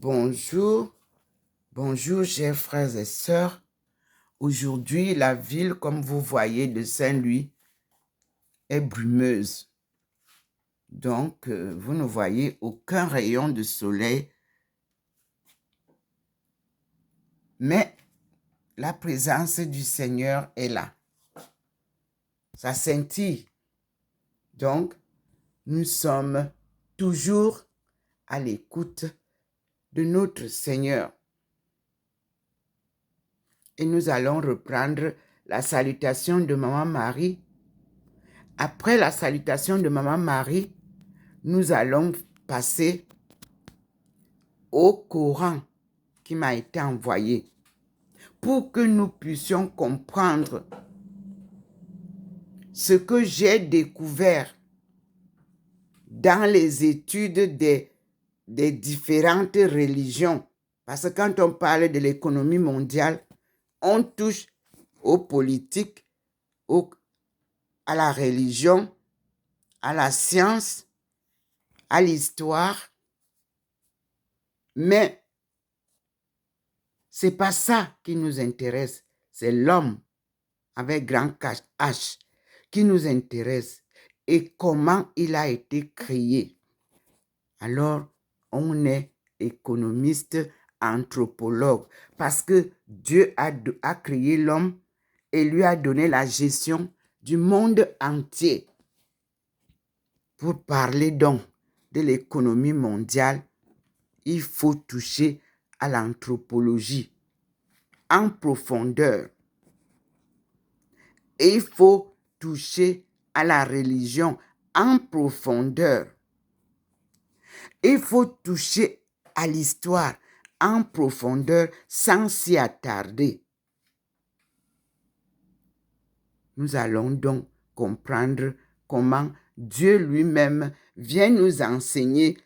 Bonjour, bonjour chers frères et sœurs. Aujourd'hui, la ville, comme vous voyez, de Saint-Louis est brumeuse. Donc, vous ne voyez aucun rayon de soleil. Mais la présence du Seigneur est là. Ça scintille. Donc, nous sommes toujours à l'écoute de notre Seigneur. Et nous allons reprendre la salutation de Maman Marie. Après la salutation de Maman Marie, nous allons passer au Coran qui m'a été envoyé pour que nous puissions comprendre ce que j'ai découvert dans les études des différentes religions. Parce que quand on parle de l'économie mondiale, on touche aux politiques, à la religion, à la science, à l'histoire. Mais c'est pas ça qui nous intéresse. C'est l'homme avec grand H qui nous intéresse et comment il a été créé. Alors, on est économiste, anthropologue, parce que Dieu a créé l'homme et lui a donné la gestion du monde entier. Pour parler donc de l'économie mondiale, il faut toucher à l'anthropologie en profondeur. Et il faut toucher à la religion en profondeur. Il faut toucher à l'histoire en profondeur sans s'y attarder. Nous allons donc comprendre comment Dieu lui-même vient nous enseigner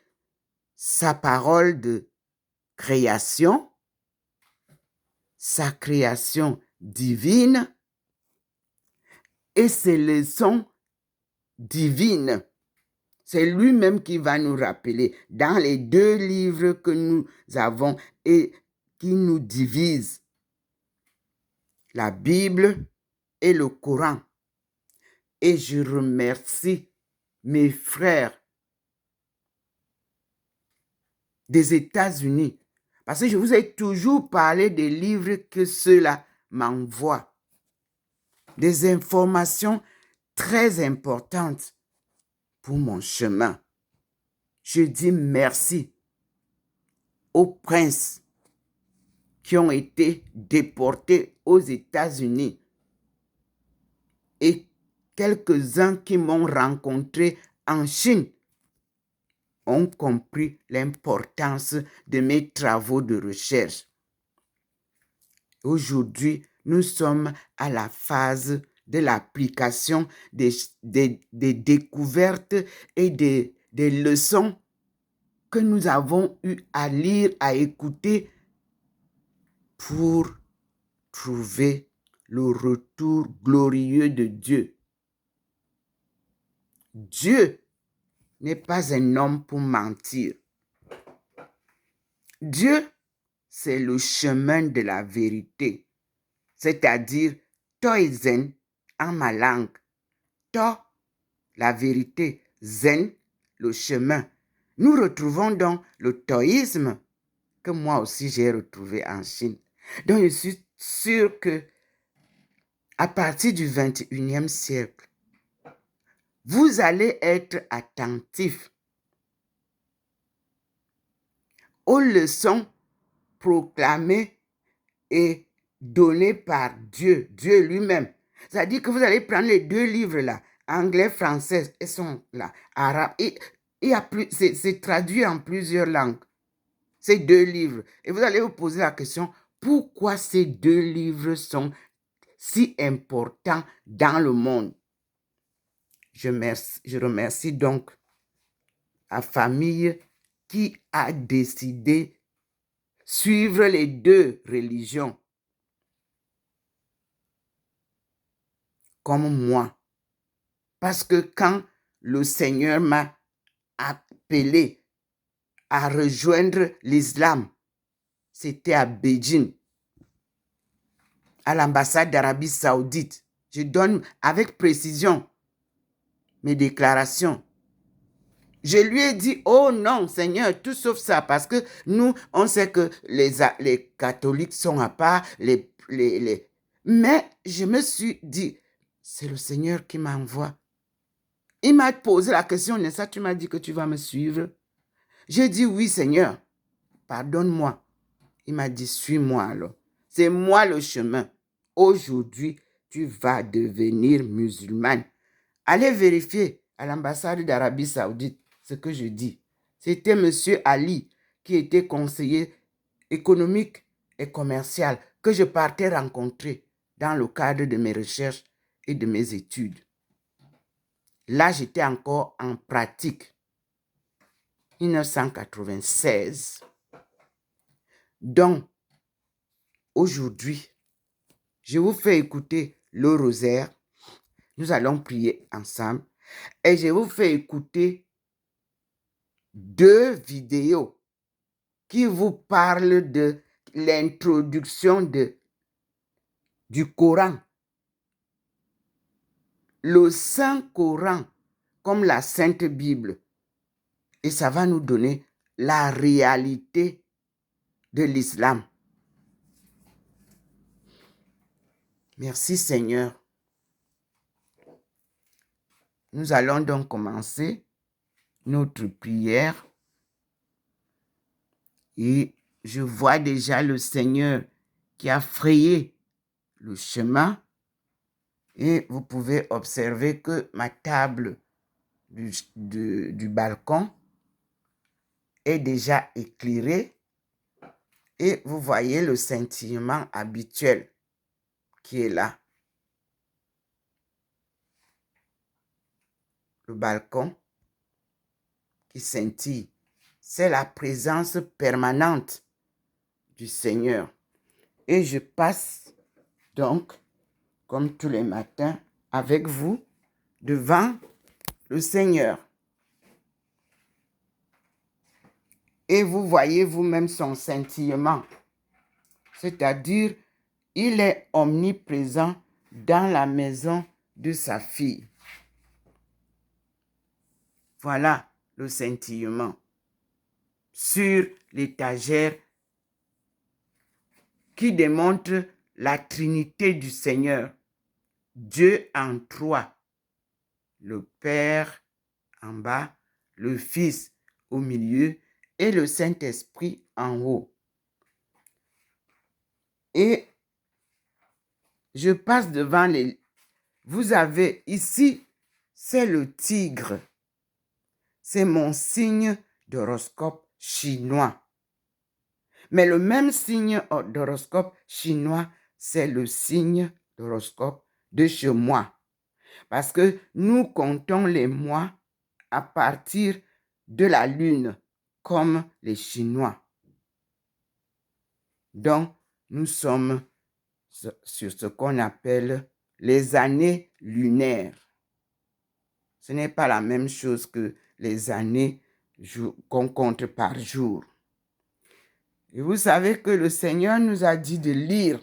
sa parole de création, sa création divine et ses leçons divines. C'est lui-même qui va nous rappeler dans les deux livres que nous avons et qui nous divisent, la Bible et le Coran. Et je remercie mes frères des États-Unis parce que je vous ai toujours parlé des livres que ceux-là m'envoient. Des informations très importantes pour mon chemin. Je dis merci aux princes qui ont été déportés aux États-Unis et quelques-uns qui m'ont rencontré en Chine ont compris l'importance de mes travaux de recherche. Aujourd'hui, nous sommes à la phase de l'application des découvertes et des leçons que nous avons eu à lire, à écouter pour trouver le retour glorieux de Dieu. Dieu n'est pas un homme pour mentir. Dieu, c'est le chemin de la vérité, c'est-à-dire Toizen en ma langue. To, la vérité, Zen, le chemin. Nous retrouvons donc le taoïsme que moi aussi j'ai retrouvé en Chine. Donc je suis sûre que à partir du 21e siècle, vous allez être attentifs aux leçons proclamées et données par Dieu, Dieu lui-même. C'est-à-dire que vous allez prendre les deux livres là, anglais, français, ils sont là, arabe, et c'est traduit en plusieurs langues, ces deux livres. Et vous allez vous poser la question, pourquoi ces deux livres sont si importants dans le monde? Je remercie donc la famille qui a décidé suivre les deux religions comme moi. Parce que quand le Seigneur m'a appelé à rejoindre l'islam. C'était à Beijing, à l'ambassade d'Arabie Saoudite. Je donne avec précision mes déclarations. Je lui ai dit, oh non, Seigneur, tout sauf ça, parce que nous, on sait que les catholiques sont à part, mais je me suis dit, c'est le Seigneur qui m'envoie. Il m'a posé la question, n'est-ce pas, tu m'as dit que tu vas me suivre? J'ai dit, oui, Seigneur, pardonne-moi. Il m'a dit, suis-moi alors. C'est moi le chemin. Aujourd'hui, tu vas devenir musulmane. Allez vérifier à l'ambassade d'Arabie Saoudite ce que je dis. C'était M. Ali qui était conseiller économique et commercial que je partais rencontrer dans le cadre de mes recherches et de mes études. Là, j'étais encore en pratique. 1996. Donc, aujourd'hui, je vous fais écouter le rosaire. Nous allons prier ensemble. Et je vous fais écouter 2 vidéos qui vous parlent de l'introduction du Coran. Le Saint-Coran, comme la Sainte Bible. Et ça va nous donner la réalité de l'islam. Merci Seigneur. Nous allons donc commencer notre prière. Et je vois déjà le Seigneur qui a frayé le chemin. Et vous pouvez observer que ma table du balcon est déjà éclairée. Et vous voyez le scintillement habituel qui est là. Le balcon qui scintille, c'est la présence permanente du Seigneur. Et je passe donc, comme tous les matins, avec vous, devant le Seigneur. Et vous voyez vous-même son scintillement. C'est-à-dire, il est omniprésent dans la maison de sa fille. Voilà le scintillement. Sur l'étagère qui démontre la Trinité du Seigneur. Dieu en 3. Le Père en bas, le Fils au milieu et le Saint-Esprit en haut. Et je passe devant les... Vous avez ici, c'est le tigre. C'est mon signe d'horoscope chinois. Mais le même signe d'horoscope chinois, c'est le signe d'horoscope de chez moi. Parce que nous comptons les mois à partir de la lune, comme les Chinois. Donc, nous sommes sur ce qu'on appelle les années lunaires. Ce n'est pas la même chose que les années qu'on compte par jour. Et vous savez que le Seigneur nous a dit de lire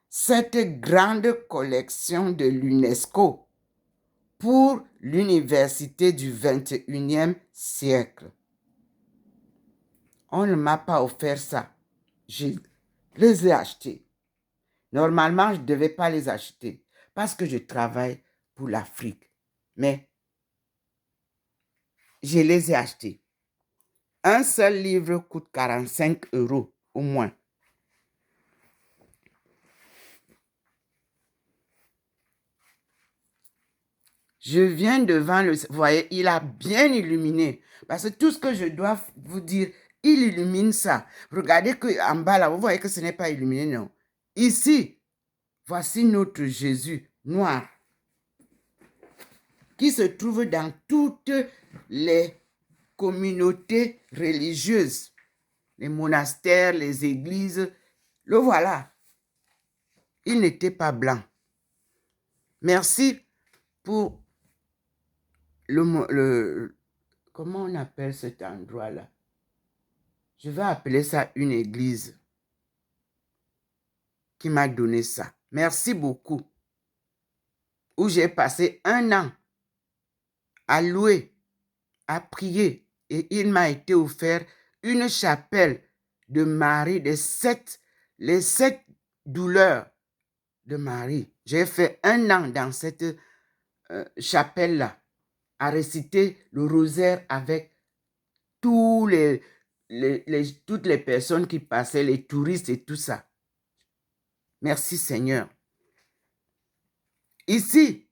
cette grande collection de l'UNESCO pour l'université du 21e siècle. On ne m'a pas offert ça. Je les ai achetés. Normalement, je ne devais pas les acheter parce que je travaille pour l'Afrique. Mais je les ai achetés. Un seul livre coûte 45 € au moins. Je viens devant le... Vous voyez, il a bien illuminé. Parce que tout ce que je dois vous dire, il illumine ça. Regardez qu'en bas là, vous voyez que ce n'est pas illuminé, non. Ici, voici notre Jésus noir qui se trouve dans toutes les communautés religieuses, les monastères, les églises. Le voilà. Il n'était pas blanc. Merci pour comment on appelle cet endroit-là? Je vais appeler ça une église qui m'a donné ça. Merci beaucoup. Où j'ai passé 1 an à louer, à prier. Et il m'a été offert une chapelle de Marie, les 7 douleurs de Marie. J'ai fait 1 an dans cette chapelle-là, à réciter le rosaire avec toutes les personnes qui passaient, les touristes et tout ça. Merci Seigneur. Ici,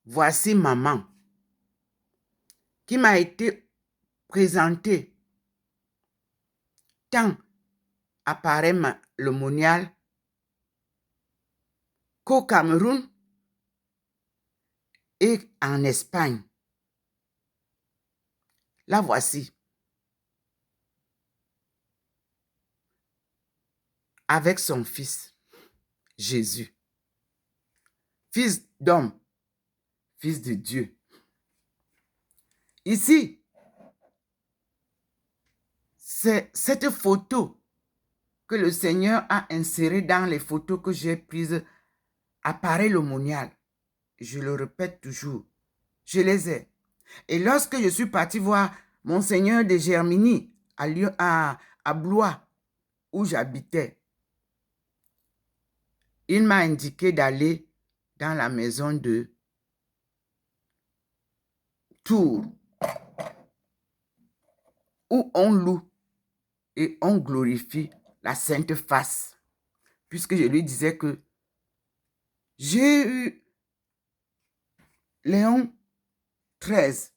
voici maman qui m'a été présentée tant à Paris le monial qu'au Cameroun et en Espagne. La voici. Avec son fils, Jésus. Fils d'homme, fils de Dieu. Ici, c'est cette photo que le Seigneur a insérée dans les photos que j'ai prises à Paris le monial. Je le répète toujours, je les ai. Et lorsque je suis parti voir Monseigneur de Germigny à Blois, où j'habitais, il m'a indiqué d'aller dans la maison de Tours, où on loue et on glorifie la Sainte Face. Puisque je lui disais que j'ai eu Léon XIII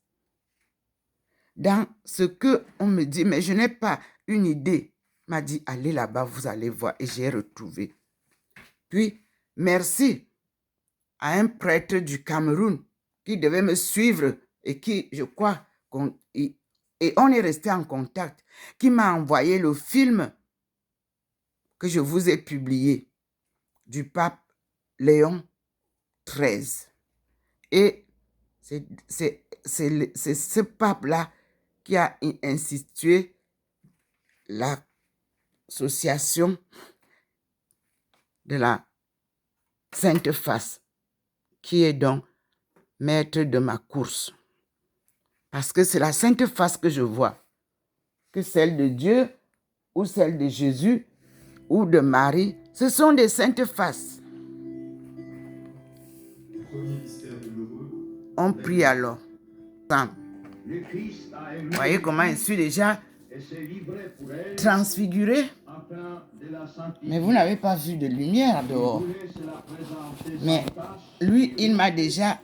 dans ce qu'on me dit, mais je n'ai pas une idée. Il m'a dit, allez là-bas, vous allez voir. Et j'ai retrouvé. Puis, merci à un prêtre du Cameroun qui devait me suivre et qui, je crois, et on est resté en contact, qui m'a envoyé le film que je vous ai publié du pape Léon XIII. Et c'est ce pape-là qui a institué l'association de la Sainte Face, qui est donc maître de ma course. Parce que c'est la Sainte Face que je vois, que celle de Dieu ou celle de Jésus ou de Marie, ce sont des Saintes Faces. On prie alors. Vous voyez comment je suis déjà transfiguré. Mais vous n'avez pas vu de lumière dehors. Mais lui, il m'a déjà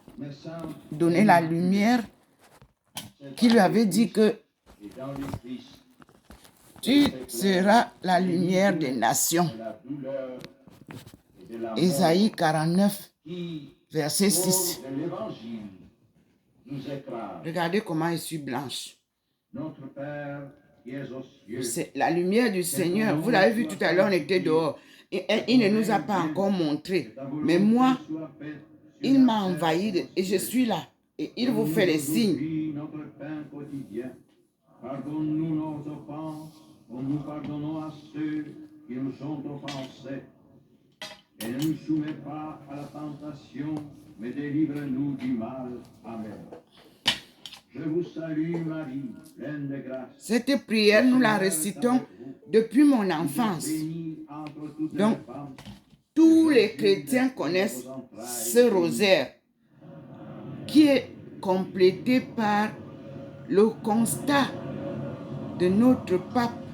donné la lumière qui lui avait dit que tu seras la lumière des nations. Ésaïe 49, verset 6. Regardez comment je suis blanche. C'est la lumière du Seigneur. Vous l'avez vu tout à l'heure, on était dehors. Et il ne nous a pas encore montré. Mais moi, il m'a envahi et je suis là. Et il vous fait les signes. Pardonne-nous nos offenses, comme nous pardonnons à ceux qui nous ont offensés. Et ne nous soumets pas à la tentation, mais délivre-nous du mal. Amen. Je vous salue Marie, pleine de grâce. Cette prière, nous la récitons depuis mon enfance. Donc, tous les chrétiens connaissent ce rosaire qui est complété par le constat de notre pape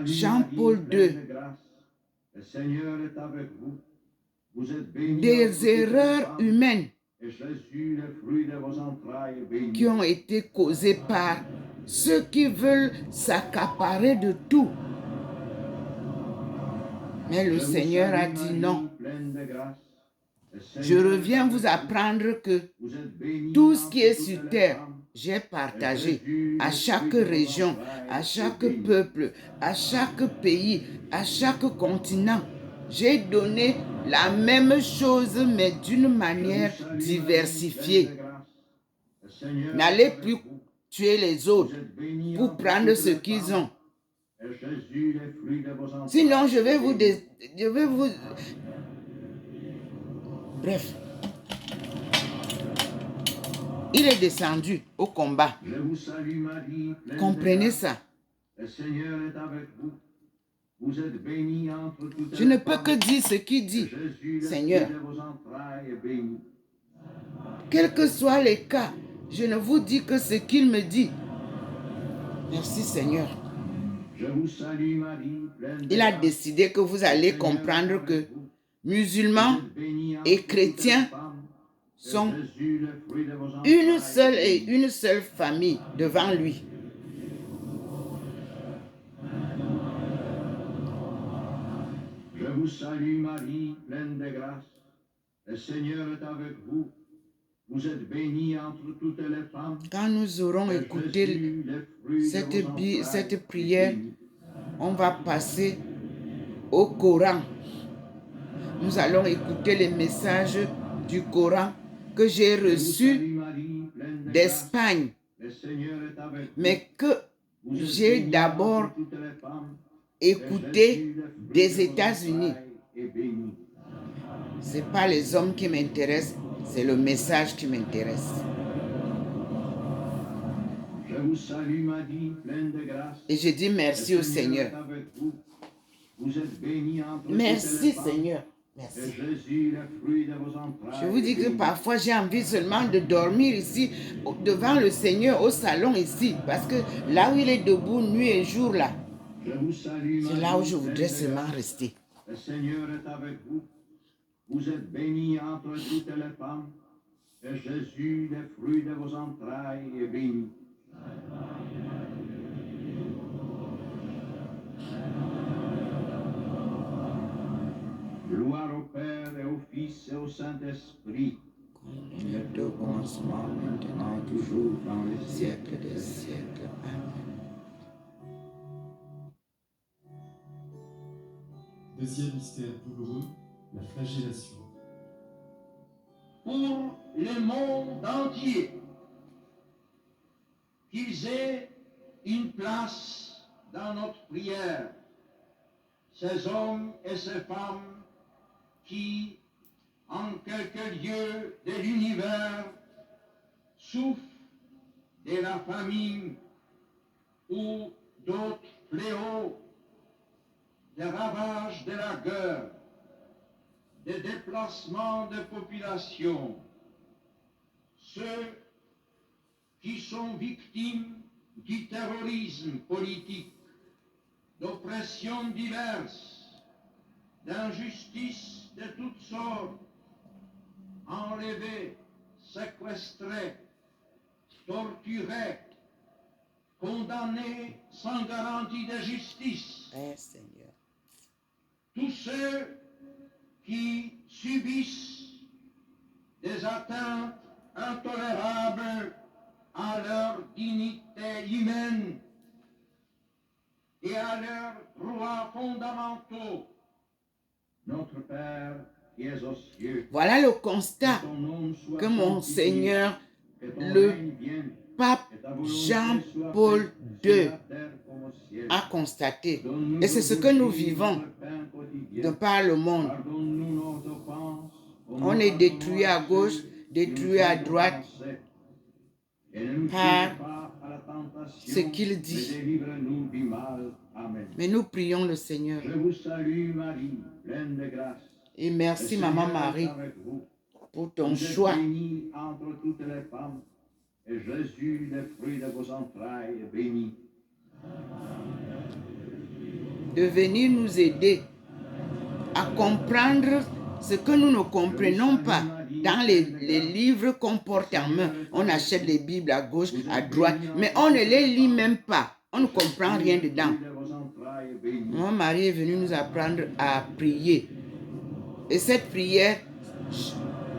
Jean-Paul II. Des erreurs humaines qui ont été causées par ceux qui veulent s'accaparer de tout. Mais le Seigneur a dit non. Je reviens vous apprendre que tout ce qui est sur terre, j'ai partagé à chaque région, à chaque peuple, à chaque pays, à chaque continent. J'ai donné la même chose, mais d'une manière diversifiée. N'allez plus tuer les autres pour prendre ce qu'ils ont. Sinon, je vais vous... Bref. Il est descendu au combat. Comprenez ça. Je ne peux que dire ce qu'il dit, Seigneur. Quels que soient les cas, je ne vous dis que ce qu'il me dit. Merci, Seigneur. Il a décidé que vous allez comprendre que musulmans et chrétiens sont une seule famille devant lui. Je vous salue Marie, pleine de grâce. Le Seigneur est avec vous. Vous êtes bénie entre toutes les femmes. Quand nous aurons écouté cette prière, on va passer au Coran. Nous allons écouter les messages du Coran que j'ai reçus d'Espagne, mais que j'ai d'abord écouté des États-Unis. Ce n'est pas les hommes qui m'intéressent, c'est le message qui m'intéresse. Et je dis merci au Seigneur. Merci Seigneur. Merci. Je vous dis que parfois j'ai envie seulement de dormir ici, devant le Seigneur, au salon ici, parce que là où il est debout, nuit et jour là, c'est là où je voudrais seulement rester. Le Seigneur est avec vous. Vous êtes bénie entre toutes les femmes, et Jésus, le fruit de vos entrailles, est béni. Gloire au Père et au Fils et au Saint-Esprit. Comme il est au commencement, maintenant, toujours, dans les siècles des siècles. Amen. Deuxième mystère douloureux, la flagellation. Pour le monde entier, qu'ils aient une place dans notre prière, ces hommes et ces femmes qui, en quelques lieux de l'univers, souffrent de la famine ou d'autres fléaux, des ravages de la guerre, des déplacements de population, ceux qui sont victimes du terrorisme politique, d'oppressions diverses, d'injustices de toutes sortes, enlevés, séquestrés, torturés, condamnés sans garantie de justice. Seigneur. Tous ceux qui subissent des atteintes intolérables à leur dignité humaine et à leurs droits fondamentaux. Notre Père qui es aux cieux. Voilà le constat que mon Seigneur, le pape Jean-Paul II, a constaté. Et c'est ce que nous vivons de par le monde. On est détruit à gauche, détruit à droite par ce qu'il dit. Mais nous prions le Seigneur. Je vous salue Marie, pleine de grâce. Et merci Maman Marie pour ton choix. Vous êtes bénie entre toutes les femmes, et Jésus, le fruit de vos entrailles, est béni. De venir nous aider à comprendre ce que nous ne comprenons pas dans les livres qu'on porte en main. On achète les Bibles à gauche, à droite, mais on ne les lit même pas. On ne comprend rien dedans. Mon mari est venu nous apprendre à prier. Et cette prière,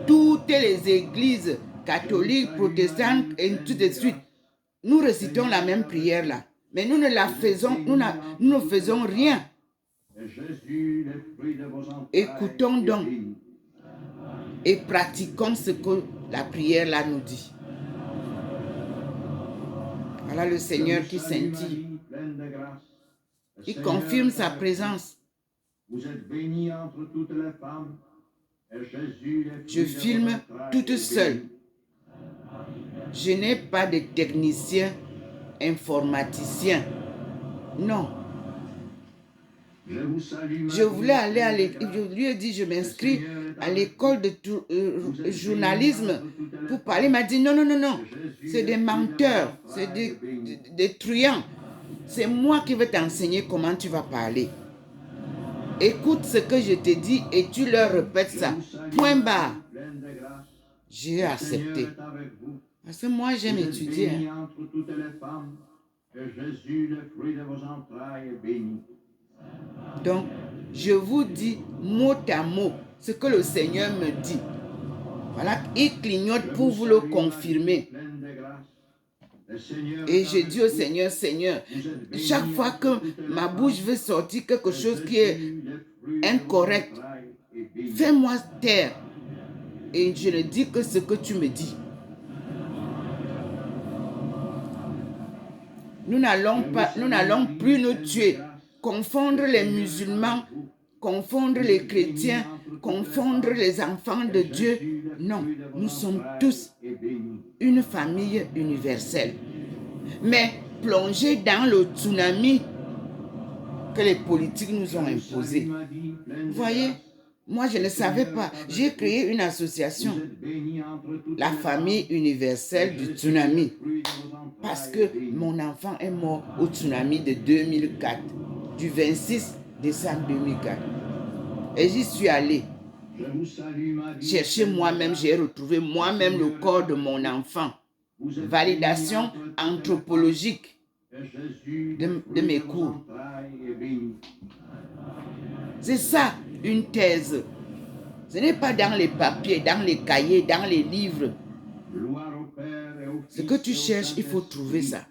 toutes les églises catholiques, protestantes et tout de suite, nous récitons la même prière là. Mais nous ne la faisons, nous ne faisons rien. Écoutons donc et pratiquons ce que la prière là nous dit. Voilà le Seigneur qui scintille. Il confirme sa présence. Vous êtes bénie entre toutes les femmes, et Jésus, le Je fruit de filme vos entrailles, toute est seule. béni. Je n'ai pas de technicien informaticien. Non. Je vous salue, Je Marie, voulais aller à pleine de l'école. grâce. Je lui ai dit, je m'inscris Le Seigneur est à avec l'école de vous êtes journalisme bénie entre toutes les pour parler. Il femmes, m'a dit, non, non, non, non. et Jésus, C'est le des fruit de vos menteurs. C'est entrailles, est béni. des truands. C'est moi qui vais t'enseigner comment tu vas parler. Écoute ce que je te dis et tu leur répètes Je ça. vous salue, Point Marie, barre. pleine de grâce. J'ai Le accepté. Seigneur est avec vous. Parce que moi, j'aime Vous êtes étudier. bénie entre toutes les femmes, et Jésus, le fruit de vos entrailles, est béni. Donc, je vous dis mot à mot ce que le Seigneur me dit. Voilà, il clignote Je pour vous vous le salue, confirmer. Marie, pleine de grâce. Le Seigneur Et est je avec dis au vous. Seigneur, Seigneur, Vous êtes bénie chaque fois entre que toutes les ma femmes, bouche veut sortir quelque et chose qui est Jésus, le fruit de vos incorrect, entrailles, est béni. fais-moi taire. Et je ne dis que ce que tu me dis. Nous n'allons plus nous tuer, confondre les musulmans, confondre les chrétiens, confondre les enfants de Dieu. Non, nous sommes tous une famille universelle. Mais plongés dans le tsunami que les politiques nous ont imposé. Vous voyez, moi je ne savais pas. J'ai créé une association, la famille universelle du tsunami. Parce que mon enfant est mort au tsunami de 2004, du 26 décembre 2004. Et j'y suis allée chercher moi-même, j'ai retrouvé moi-même le corps de mon enfant. Validation anthropologique de mes cours. C'est ça, une thèse. Ce n'est pas dans les papiers, dans les cahiers, dans les livres. Ce que tu cherches, il faut trouver ça.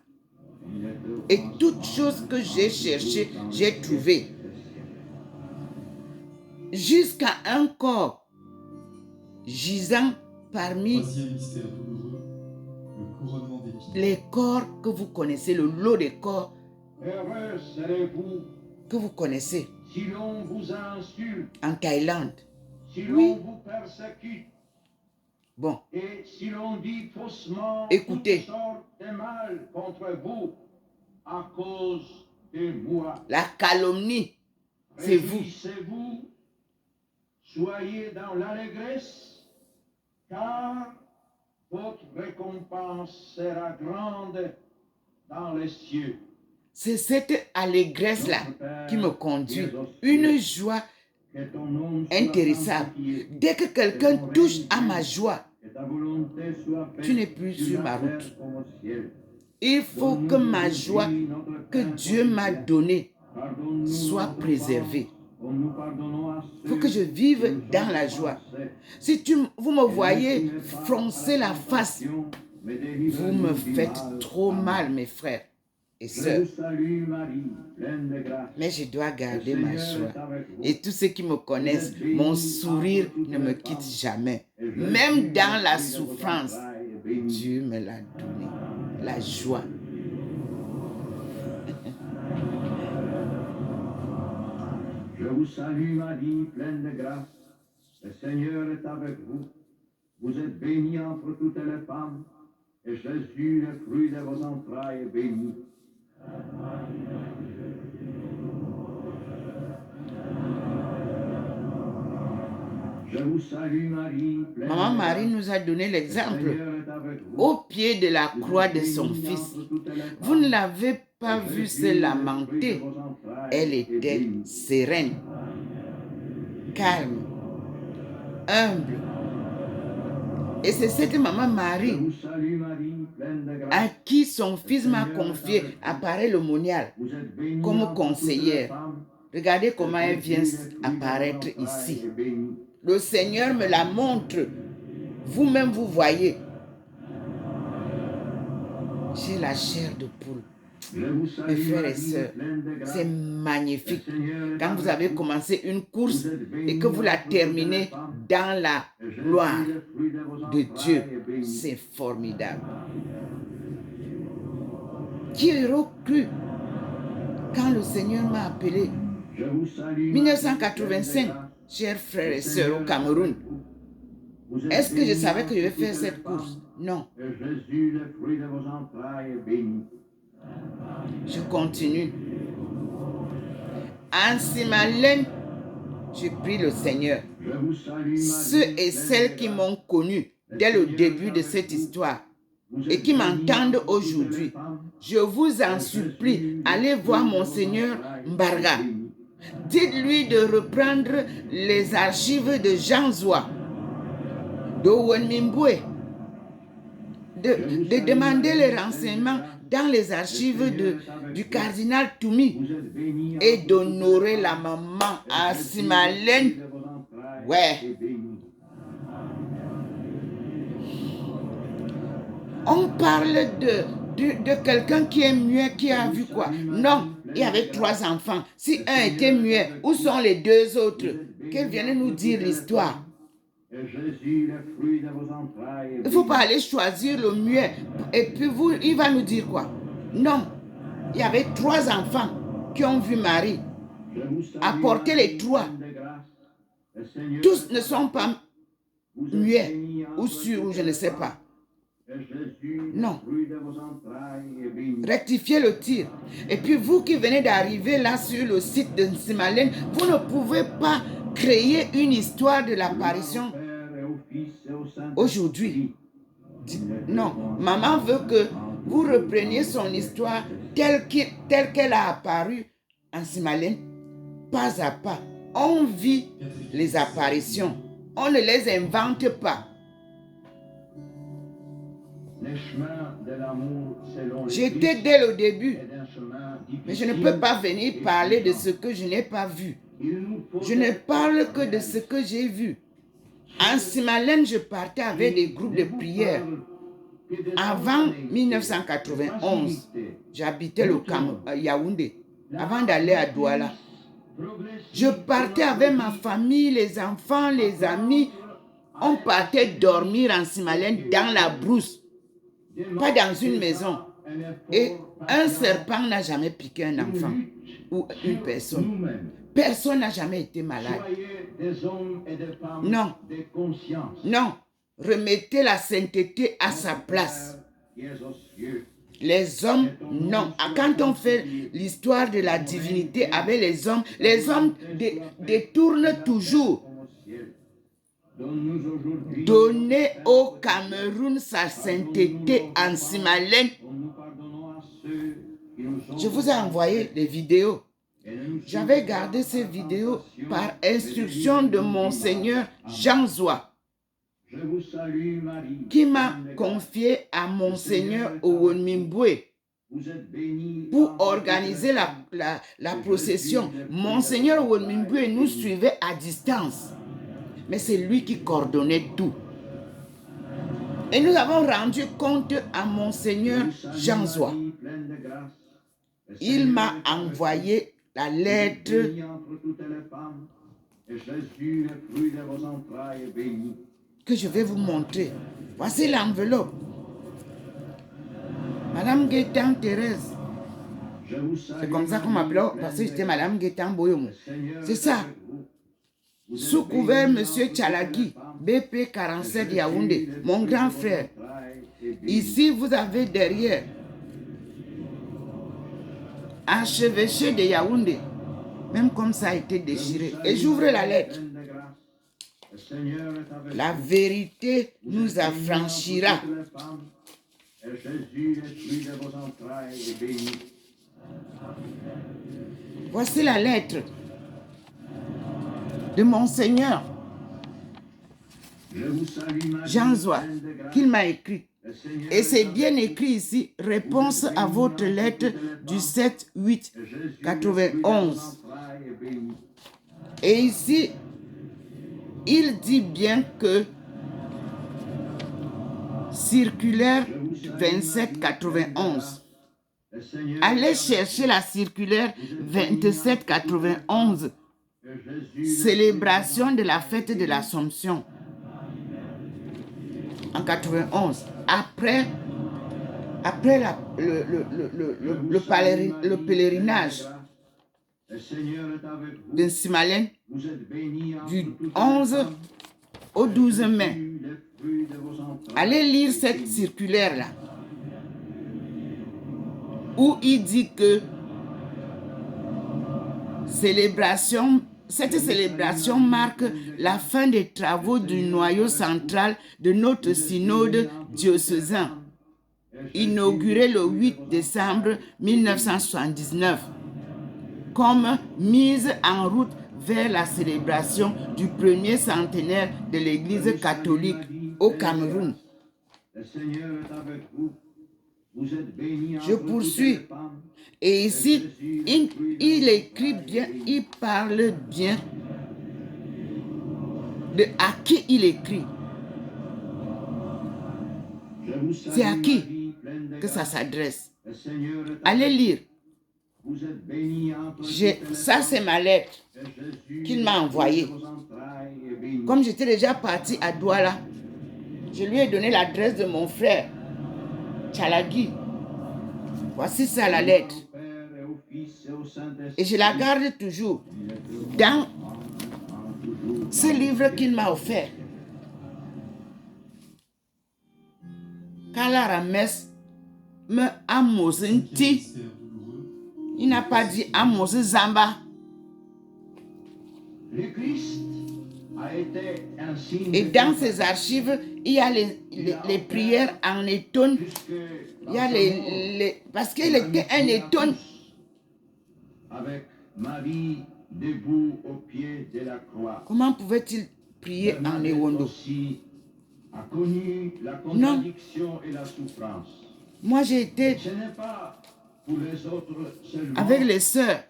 Et toute chose que j'ai cherché, j'ai trouvé. Jusqu'à un corps gisant parmi Troisième mystère douloureux, le couronnement d'épines. les corps que vous connaissez, le lot des corps Heureux serez-vous que vous connaissez si l'on vous insulte, en Thaïlande. si Oui. l'on vous persécute, Bon, et si l'on dit faussement Écoutez. toutes sortes de mal contre vous à cause de moi. la calomnie, c'est vous. Réjouissez-vous, soyez dans l'allégresse, car votre récompense sera grande dans les cieux. C'est cette allégresse-là qui me conduit. Une joie Que ton nom soit intéressable. sanctifié, Dès que quelqu'un touche à ma joie, que ta volonté soit faite tu n'es plus sur la ma terre route. comme au ciel. Il faut que ma joie que Dieu m'a donnée Pardonne-nous soit notre préservée. offense, comme nous pardonnons à Il faut ceux que je qui vive nous ont dans la joie. offensés. Si vous me Et voyez ne nous mets pas froncer à la face, tentation, mais vous délivre-nous me du faites mal. trop Amen. mal, mes frères et Je sœurs. vous salue, Marie, pleine de grâce. Mais je dois Le garder ma Seigneur joie. est avec vous. Et tous ceux qui me connaissent, mon sourire ne me quitte jamais. Même dans la souffrance, Dieu me l'a donné. La joie. Je vous salue, Marie, pleine de grâce. Le Seigneur est avec vous. Vous êtes bénie entre toutes les femmes, et Jésus, le fruit de vos entrailles, est béni. Je vous salue, Marie, pleine Maman de Marie grâce. nous a donné Le l'exemple Seigneur est avec vous. au pied de la Vous croix êtes de son bénie fils. entre toutes les Vous femmes, ne l'avez pas et vu Jésus, se le fruit lamenter. de vos entrailles, Elle est était béni. sereine, calme, humble. Et c'est cette maman Je Marie vous salue, Marie, pleine de grâce. à qui son fils m'a confié apparaît le monial Vous êtes bénie comme entre toutes les conseillère. femmes, Regardez et comment elle vient Jésus, le fruit de vos apparaître entrailles, ici. est béni. Le Seigneur me la montre. Vous-même, vous voyez. J'ai la chair de poule. Je vous Mes salue, frères et Marie, sœurs, pleine de grâce. c'est magnifique. Le Seigneur est Quand vous avec avez vous. commencé une course Vous êtes bénie et que vous la entre toutes les terminez femmes, dans la et Jésus, gloire le fruit de vos de entrailles, Dieu, est béni. c'est formidable. Qui aurait cru quand le Seigneur m'a appelé, Je vous salue, 1985, chers frères et sœurs au Cameroun, vous êtes est-ce que je bénie savais que je vais entre faire toutes les cette course? femmes, Non. et Jésus, le fruit de vos entrailles, est béni. Je continue. En Simalène, je prie le Seigneur. Je vous salue, Ceux et celles qui m'ont connu dès le début de cette histoire et qui m'entendent aujourd'hui, je vous en supplie, allez voir Monseigneur Mbarga. Dites-lui de reprendre les archives de Jean Zoua, d'Owen Mimboué, de demander les renseignements dans les archives du cardinal Toumi et d'honorer la maman à Simalène. Ouais. On parle de quelqu'un qui est muet, qui a vu quoi? Non, il y avait 3 enfants. Si un était muet, où sont les 2 autres? Qu'ils viennent nous dire l'histoire. Il ne faut pas aller choisir le muet. Et puis il va nous dire quoi? Non, il y avait 3 enfants qui ont vu Marie apporter les 3. Tous ne sont pas muets ou sûrs ou je ne sais pas. Non. Rectifiez le tir. Et puis vous qui venez d'arriver là sur le site de Simalène, vous ne pouvez pas créer une histoire de l'apparition aujourd'hui. Non. Maman veut que vous repreniez son histoire telle qu'elle a apparu en Simalène, pas à pas. On vit les apparitions. On ne les invente pas. J'étais dès le début, mais je ne peux pas venir parler de ce que je n'ai pas vu. Je ne parle que de ce que j'ai vu. En Simalène, je partais avec des groupes de prière. Avant 1991, j'habitais le Yaoundé, avant d'aller à Douala. Je partais avec ma famille, les enfants, les amis. On partait dormir en Simalène dans la brousse, pas dans une maison. Et un serpent n'a jamais piqué un enfant ou une personne. Personne n'a jamais été malade. Non. Non. Remettez la sainteté à sa place. Les hommes, non. Quand on fait l'histoire de la divinité avec les hommes détournent toujours. Donnez au Cameroun sa sainteté en Simalène. Je vous ai envoyé les vidéos. J'avais gardé ces vidéos par instruction de Monseigneur Jean Zoua, qui m'a confié à Monseigneur Owen Mimboué pour organiser la procession. Monseigneur Owen Mimboué nous suivait à distance, mais c'est lui qui coordonnait tout. Et nous avons rendu compte à Monseigneur Jean Zoua. Il m'a envoyé la lettre que je vais vous montrer. Voici l'enveloppe. Madame Guétan Thérèse. C'est comme ça qu'on m'appelait parce que j'étais Madame Guétan Boyomo. C'est ça. Sous couvert Monsieur Tchalagi, BP 47 Yaoundé, mon grand frère. Ici, vous avez derrière archevêché de Yaoundé, même comme ça a été déchiré. Et j'ouvre la lettre. La vérité nous affranchira. Voici la lettre de Monseigneur Jean Zoua qu'il m'a écrit. Et c'est bien écrit ici, réponse à votre lettre du 7-8-91. Et ici, il dit bien que circulaire 27-91. Allez chercher la circulaire 27-91. Célébration de la fête de l'Assomption. En 91. Après le pèlerinage Le Seigneur est avec vous. de Nsimalène Vous êtes bénie entre du toutes les 11 femmes. au 12 mai. Jésus, le fruit de vos entrailles, Allez lire est cette béni. circulaire-là, où il dit que cette célébration marque la fin des travaux du noyau central de notre synode diocésain, inauguré le 8 décembre 1979, comme mise en route vers la célébration du premier centenaire de l'Église catholique au Cameroun. Le Seigneur est avec vous. Vous êtes bénie Je entre toutes poursuis. les femmes. Et ici, il écrit bien, il parle bien de à qui il écrit. Je vous salue, C'est à qui Marie, pleine de que ça grâce. s'adresse. Le Seigneur est Allez avec lire. vous. Vous êtes bénie entre toutes J'ai- les Ça, femmes. c'est ma lettre Et Jésus, qu'il m'a le fruit envoyée. de vos entrailles, est béni. Comme j'étais déjà partie à Douala, je lui ai donné l'adresse de mon frère, Tchalagi. Voici ça, la lettre. Au Père et au Fils et au Saint-Esprit. Et je la garde toujours dans ce livre qu'il m'a offert. Kala Rames me amosinti. Mystère douloureux. Il n'a pas dit Amos Zamba. Le Christ a été un signe Et de dans compagnie ces archives, il y a les prières en étonne. jusque Il y a dans parce qu'il était un étonne. avec Marie debout au pied de la croix. Comment pouvait-il prier en Bernadette Ewondo? aussi a connu la contradiction et la souffrance. Moi, j'ai été Ce n'est pas pour les autres seulement avec les sœurs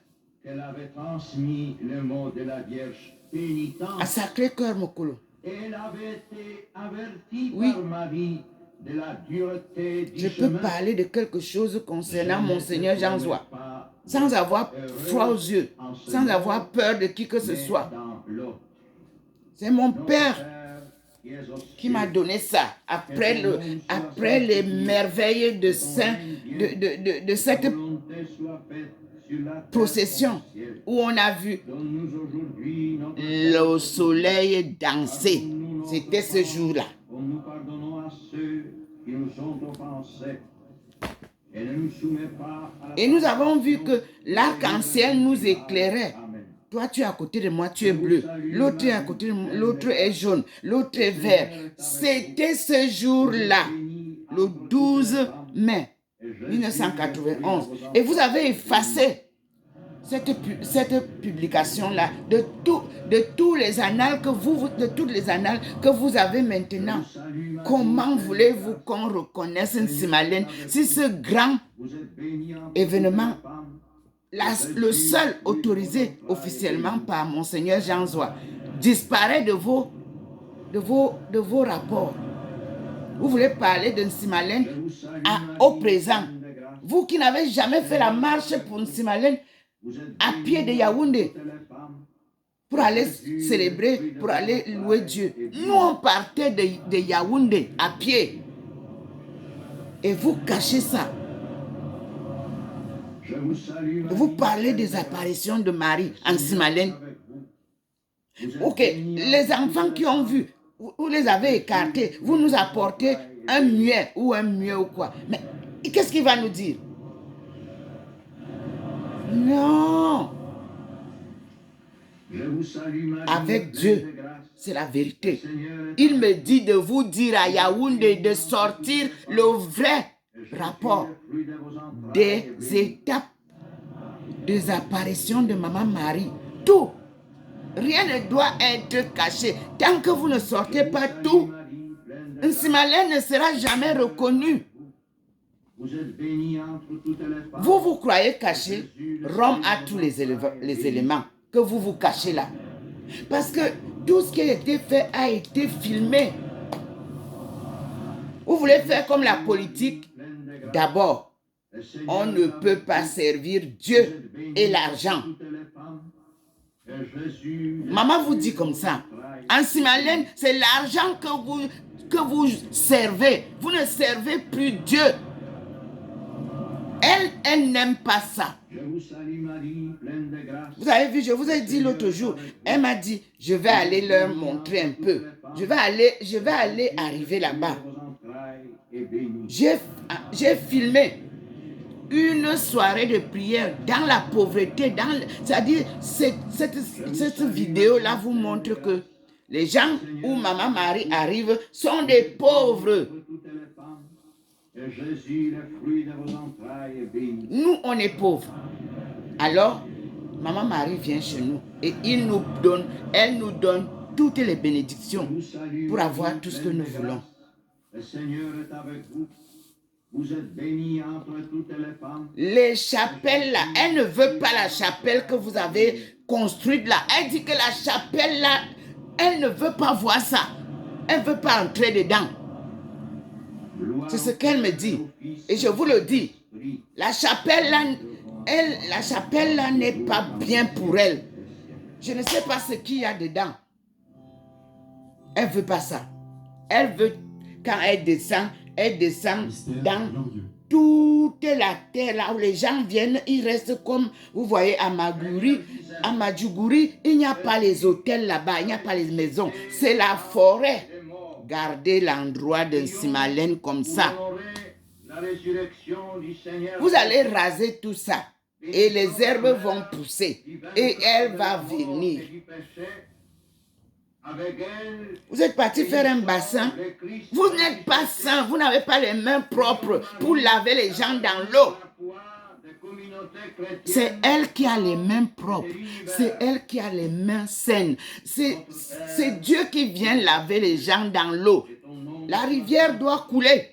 qu'elle avait transmis le mot de la Vierge pénitente. à Sacré-Cœur Mokolo. Elle avait été avertie Oui. par Marie de la dureté du Je peux chemin. parler de quelque chose concernant Je ne Monseigneur te Jean promets Zoua, pas sans avoir heureux froid aux yeux, en ce sans monde, avoir peur de qui que ce mais soit. dans l'autre. C'est mon Notre père qui est aux qui m'a cieux, donné ça après les merveilles de saint de cette ta volonté soit faite sur la terre procession comme au ciel. où on a vu Donne-nous aujourd'hui notre le soleil danser. C'était ce jour-là. Comme nous pardonnons à ceux qui nous ont offensés. Et ne nous soumets pas à la Et nous avons vu que l'arc-en-ciel nous éclairait. Amen. Toi, tu es à côté de moi, tu es bleu. L'autre est à côté de moi, l'autre est jaune. L'autre est vert. C'était ce jour-là, le 12 mai 1991. Et vous avez effacé cette publication-là de tous les annales de toutes les annales que vous avez maintenant. Comment voulez-vous qu'on reconnaisse Nsimalène si ce grand Vous êtes bénie entre événement, toutes les femmes. le seul autorisé officiellement par Monseigneur Jean Zoua, disparaît de vos rapports? Vous voulez parler de Nsimalène Je vous salue, au Marie, présent? pleine de grâce. Vous qui n'avez jamais fait la marche pour Nsimalène Vous êtes à bénie pied de entre Yaoundé toutes les femmes. pour aller célébrer, pour aller louer Dieu. Nous, on partait de Yaoundé à pied. Et vous cachez ça. Je vous salue, Marie, Vous parlez des pleine de grâce. apparitions de Marie en Nsimalène. Avec vous. Vous êtes Ok, bénie les entre enfants toutes qui les ont femmes. vu, vous les avez écartés, vous nous apportez un muet ou un muet ou quoi. Mais qu'est-ce qu'il va nous dire? Non, Je vous salue, Marie, avec pleine Dieu, de grâce. c'est la vérité. Le Seigneur est Il me dit de vous dire à Yaoundé de sortir le vrai rapport le fruit de vos entrailles des est béni. étapes des apparitions de Maman Marie. Tout. Rien ne doit être caché. Tant que vous ne sortez pas tout, Marie, pleine de grâce. Nsimalène ne sera jamais reconnu. Vous êtes bénie entre toutes les femmes. Vous croyez caché. Rome a tous les éléments que vous cachez là. Parce que tout ce qui a été fait a été filmé. Vous voulez faire comme la politique? Pleine de grâce. D'abord, Le Seigneur on ne est peut avec pas vous. servir Vous Dieu êtes bénie et entre l'argent. toutes les femmes. Et Jésus, le Maman vous fruit dit de comme vos ça. entrailles, En Nsimalène, c'est l'argent que vous servez. Vous ne servez plus Dieu. Elle n'aime pas ça. Je vous salue Marie, pleine de grâce. Vous avez vu, je vous ai dit l'autre jour, elle m'a dit, je vais aller leur montrer un peu. Je vais aller arriver là-bas. J'ai filmé une soirée de prière dans la pauvreté. C'est-à-dire, cette vidéo-là vous montre que les gens où Maman Marie arrive sont des pauvres. Et Jésus, le fruit de vos entrailles, est béni. Nous, on est pauvres. Alors, Maman Marie vient chez nous et elle nous donne toutes les bénédictions pour avoir tout ce que nous voulons. Le Seigneur est avec vous. Vous êtes bénie entre toutes les femmes. Les chapelles là, elle ne veut pas la chapelle que vous avez construite là. Elle dit que la chapelle là, elle ne veut pas voir ça. Elle ne veut pas entrer dedans. C'est ce qu'elle me dit. Et je vous le dis. La chapelle là n'est pas bien pour elle. Je ne sais pas ce qu'il y a dedans. Elle ne veut pas ça. Elle veut, quand elle descend dans toute la terre, là où les gens viennent, ils restent comme, vous voyez, à Madjuguri, il n'y a pas les hôtels là-bas, il n'y a pas les maisons. C'est la forêt. Gardez l'endroit de Simalène comme ça. Vous allez raser tout ça. Et les herbes vont pousser. Et elle va venir. Vous êtes parti faire un bassin. Vous n'êtes pas saint. Vous n'avez pas les mains propres pour laver les gens dans l'eau. C'est elle qui a les mains propres. C'est elle qui a les mains saines. C'est Dieu qui vient laver les gens dans l'eau. La rivière doit couler.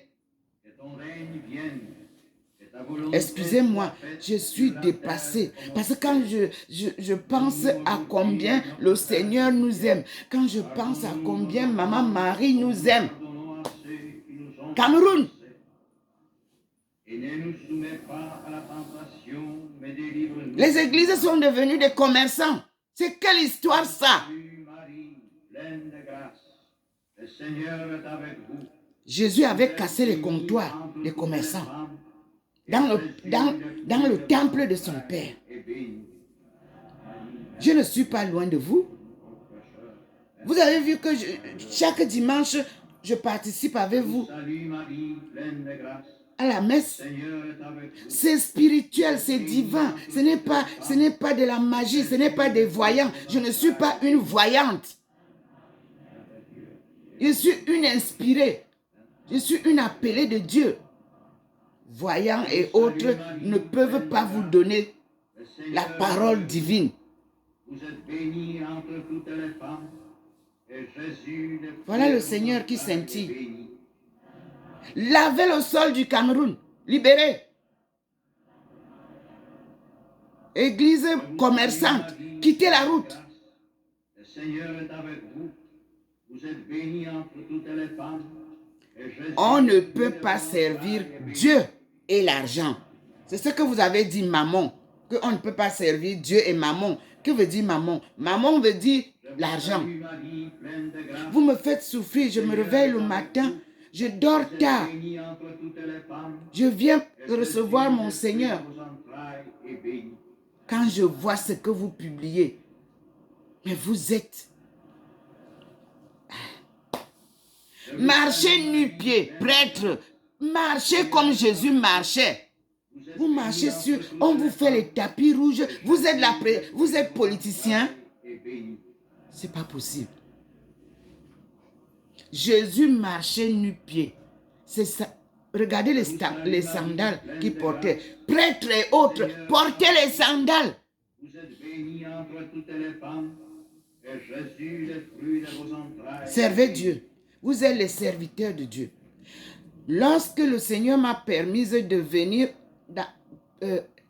Excusez-moi, je suis dépassée. Parce que quand je pense à combien le Seigneur nous aime, quand je pense à combien Maman Marie nous aime. Cameroun. Les églises sont devenues des commerçants. C'est quelle histoire ça? Jésus avait cassé les comptoirs des commerçants dans le temple de son Père. Je ne suis pas loin de vous. Vous avez vu que chaque dimanche, je participe avec vous à la messe. C'est spirituel, c'est divin. Ce n'est pas de la magie, ce n'est pas des voyants. Je ne suis pas une voyante. Je suis une inspirée. Je suis une appelée de Dieu. Voyants et autres ne peuvent pas vous donner la parole divine. Voilà le Seigneur qui scintille. Lavez le sol du Cameroun. Libérez. Église commerçante. Quittez la route. Le Seigneur est avec vous. Vous êtes bénie entre toutes les femmes. On ne peut pas servir Dieu et l'argent. C'est ce que vous avez dit, maman. Qu'on ne peut pas servir Dieu et maman. Que veut dire maman? Maman veut dire l'argent. Vous me faites souffrir. Je me réveille le matin. Je dors tard. Je viens recevoir mon Seigneur. Quand je vois ce que vous publiez, mais vous êtes... Marchez nu-pieds, prêtre. Marchez comme Jésus marchait. Vous marchez sur... On vous fait les tapis rouges. Vous êtes politicien. C'est pas possible. Jésus marchait nu-pieds. C'est ça. Regardez les sandales qu'il portait. Prêtres et autres, portez les sandales. Vous êtes bénie entre toutes les femmes. Et Jésus, le fruit de vos entrailles. Servez Dieu. Vous êtes les serviteurs de Dieu. Lorsque le Seigneur m'a permis de venir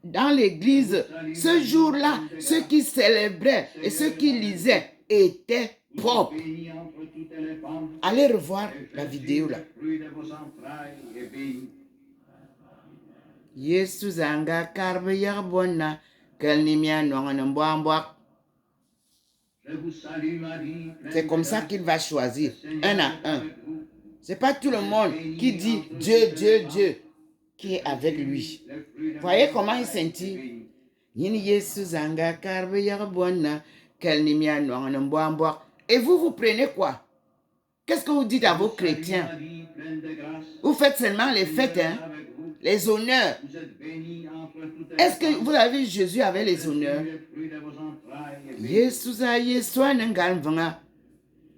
dans l'église, ce jour-là, ceux qui célébraient et ceux qui lisaient étaient propres. Allez revoir la vidéo là. Yesu zanga karbe yarbonna kelnimia nonganembouambouak. C'est comme ça qu'il va choisir, un à un. Ce n'est pas tout le monde qui dit Dieu, Dieu, Dieu. qui est avec lui. Voyez comment il s'intitule. Et vous prenez quoi? Qu'est-ce que vous dites à vos chrétiens? Vous faites seulement les fêtes, hein? Les honneurs. Est-ce que vous avez vu Jésus avec les honneurs? Jésus a Yeshua n'engalvanga.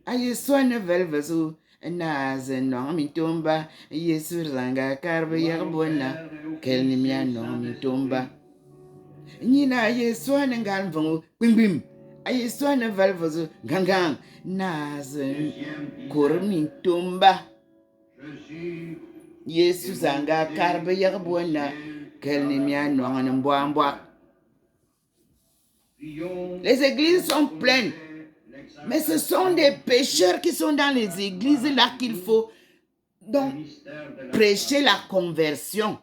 A Yeshua ne velvezu. Naze non mitomba. Yesu zanga karbe yerbona. Kel nimia non mitomba. Nina Yeshua n'engalvanga. Bim bim. A Yeshua ne velvezu. Gangang. Naze kor mitomba. Yesu zanga karbe yerbona. Kel nimia non mboamboa. Les églises sont pleines. Mais ce sont des pécheurs qui sont dans les églises là qu'il faut donc prêcher la conversion.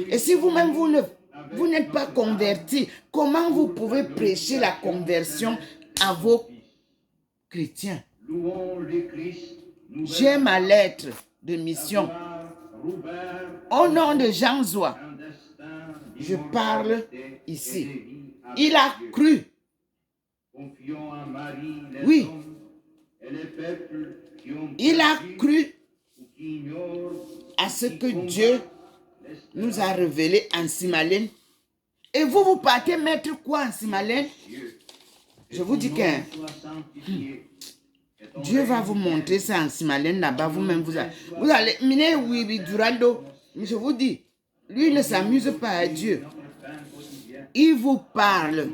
Et si vous-même, vous n'êtes pas converti, comment vous pouvez prêcher la conversion à vos chrétiens? J'ai ma lettre de mission. Au nom de Jean Zoua, je parle ici. Il a cru. Oui. Il a cru à ce que Dieu nous a révélé en Simalène. Et vous partez mettre quoi en Simalène? Je vous dis que Dieu va vous montrer ça en Simalène là-bas. Vous-même, vous allez miner Wibi Durando. Mais je vous dis, lui ne s'amuse pas à Dieu. Il vous parle.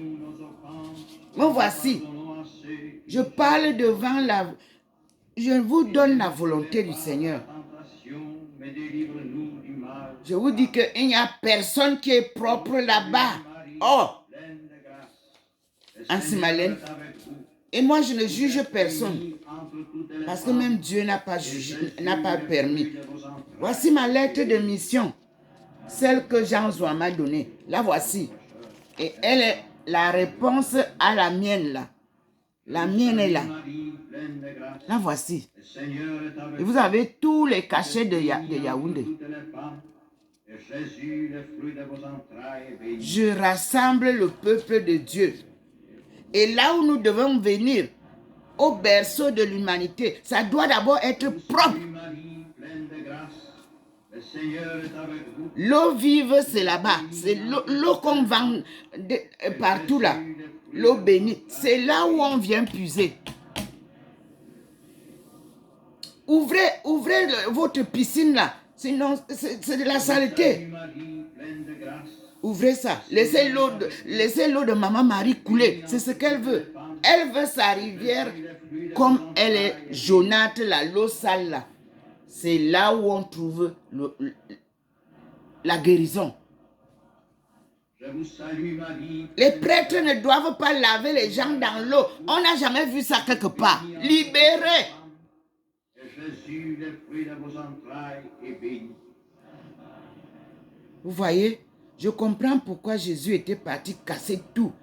Me voici. Je parle devant la... Je vous donne la volonté du Seigneur. Je vous dis qu'il n'y a personne qui est propre là-bas. Oh! En Simalène. Et moi, je ne juge personne. Parce que même Dieu n'a pas jugé, n'a pas permis. Voici ma lettre de mission. Celle que Jean Zoua m'a donnée. La voici. Et elle est la réponse à la mienne là. La mienne est là. La voici. Et vous avez tous les cachets de Yaoundé. Je rassemble le peuple de Dieu. Et là où nous devons venir, au berceau de l'humanité, ça doit d'abord être propre. L'eau vive, c'est là-bas. C'est l'eau qu'on vend partout là. L'eau bénie. C'est là où on vient puiser. Ouvrez votre piscine là. Sinon, c'est de la saleté. Ouvrez ça. Laissez l'eau de Maman Marie couler. C'est ce qu'elle veut. Elle veut sa rivière comme elle est jaunâtre là, l'eau sale là. C'est là où on trouve la guérison. Les prêtres ne doivent pas laver les gens dans l'eau. On n'a jamais vu ça quelque part. Libérez. Vous voyez, je comprends pourquoi Jésus était parti casser tout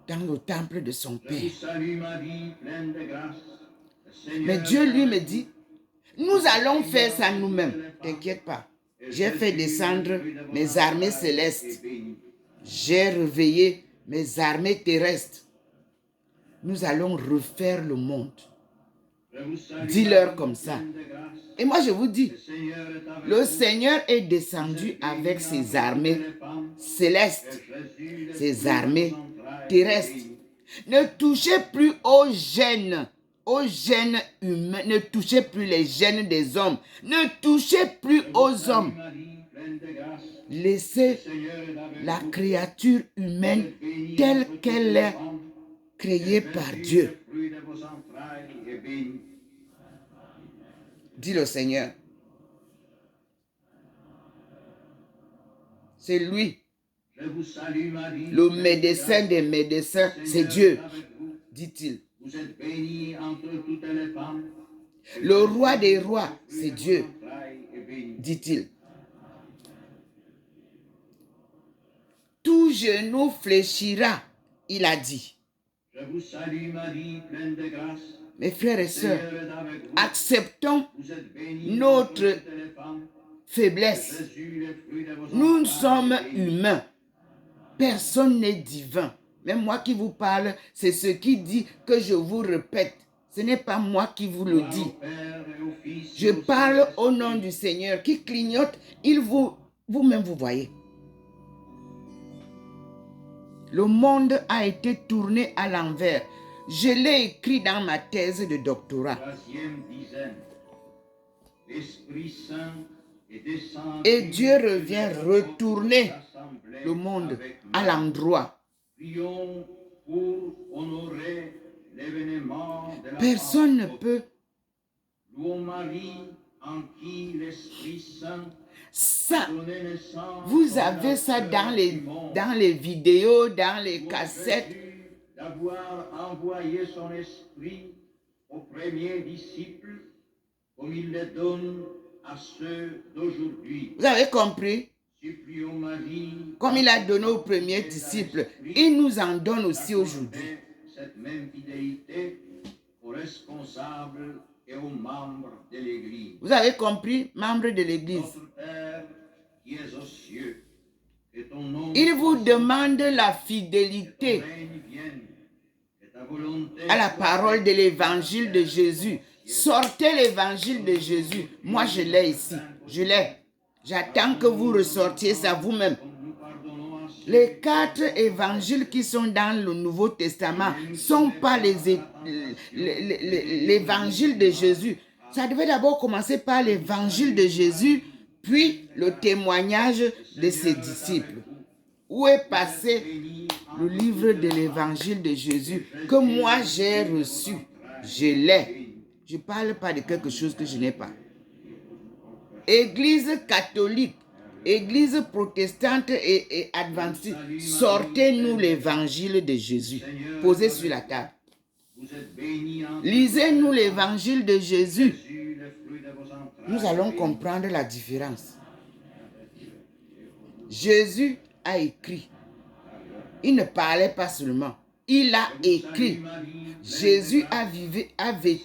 dans le temple de son Père. Mais Dieu lui me dit, nous allons faire ça nous-mêmes. T'inquiète pas. J'ai fait descendre mes armées célestes. J'ai réveillé mes armées terrestres. Nous allons refaire le monde. Dis-leur comme ça. Et moi je vous dis, le Seigneur est descendu avec ses armées célestes, ses armées terrestres. Ne touchez plus aux gènes humains, ne touchez plus les gènes des hommes, ne touchez plus aux hommes. Laissez la créature humaine telle qu'elle est créée par Dieu. Dit le Seigneur. C'est lui. Le médecin des médecins, c'est Dieu, dit-il. Le roi des rois, c'est Dieu, dit-il. Tout genou fléchira, il a dit. Mes frères et sœurs, acceptons notre faiblesses. Jésus, les fruits de vos Nous entrailles, sommes est béni. humains. Personne n'est divin. Même moi qui vous parle, c'est ce qui dit que je vous répète. Ce n'est pas moi qui vous le Gloire dis. au Père et au Fils Je et au parle au nom Saint-Esprit. du Seigneur qui clignote. Vous-même vous voyez. Le monde a été tourné à l'envers. Je l'ai écrit dans ma thèse de doctorat. Troisième dizaine. L'Esprit Saint est descendu. Et Dieu revient sur retourner l'assemblée le monde avec à nous. l'endroit. Prions pour honorer l'événement de la Personne ne Pentecôte. peut. Louons Marie en qui l'Esprit Saint Ça, a donné naissance vous au avez ça Créateur dans du monde. les vidéos, dans les Louons cassettes. Jésus d'avoir envoyé son Esprit aux premiers disciples comme il le donne à ceux d'aujourd'hui. Vous avez compris? Supplions Marie, Comme il a donné aux premiers disciples, il nous en donne aussi aujourd'hui. d'accorder cette même fidélité aux responsables et aux membres de l'Église. Vous avez compris, membres de l'Église? Notre Père qui es aux cieux, que ton nom Il vous soit demande la sanctifié, que fidélité ton règne vienne, que ta volonté à la soit parole faite de l'évangile de sur la terre Jésus. comme au ciel. Sortez l'évangile de Jésus. Moi, je l'ai ici. Je l'ai. J'attends que vous ressortiez ça vous-même. Comme nous pardonnons à ceux Les 4 évangiles qui sont dans le Nouveau Testament ne sont pas l'évangile de Jésus. Ça devait d'abord commencer par l'évangile de Jésus, puis le témoignage de ses disciples. Où est passé le livre de l'évangile de Jésus que moi j'ai reçu? Je l'ai. Je ne parle pas de quelque chose que je n'ai pas. Église catholique, Église protestante et adventiste, sortez-nous l'évangile de Jésus. Posez sur la table. vous êtes bénis entre Lisez-nous l'évangile de Jésus. Jésus, le fruit de vos entrailles. Nous allons comprendre la différence. Jésus a écrit. Il ne parlait pas seulement. Il a écrit. Jésus a vécu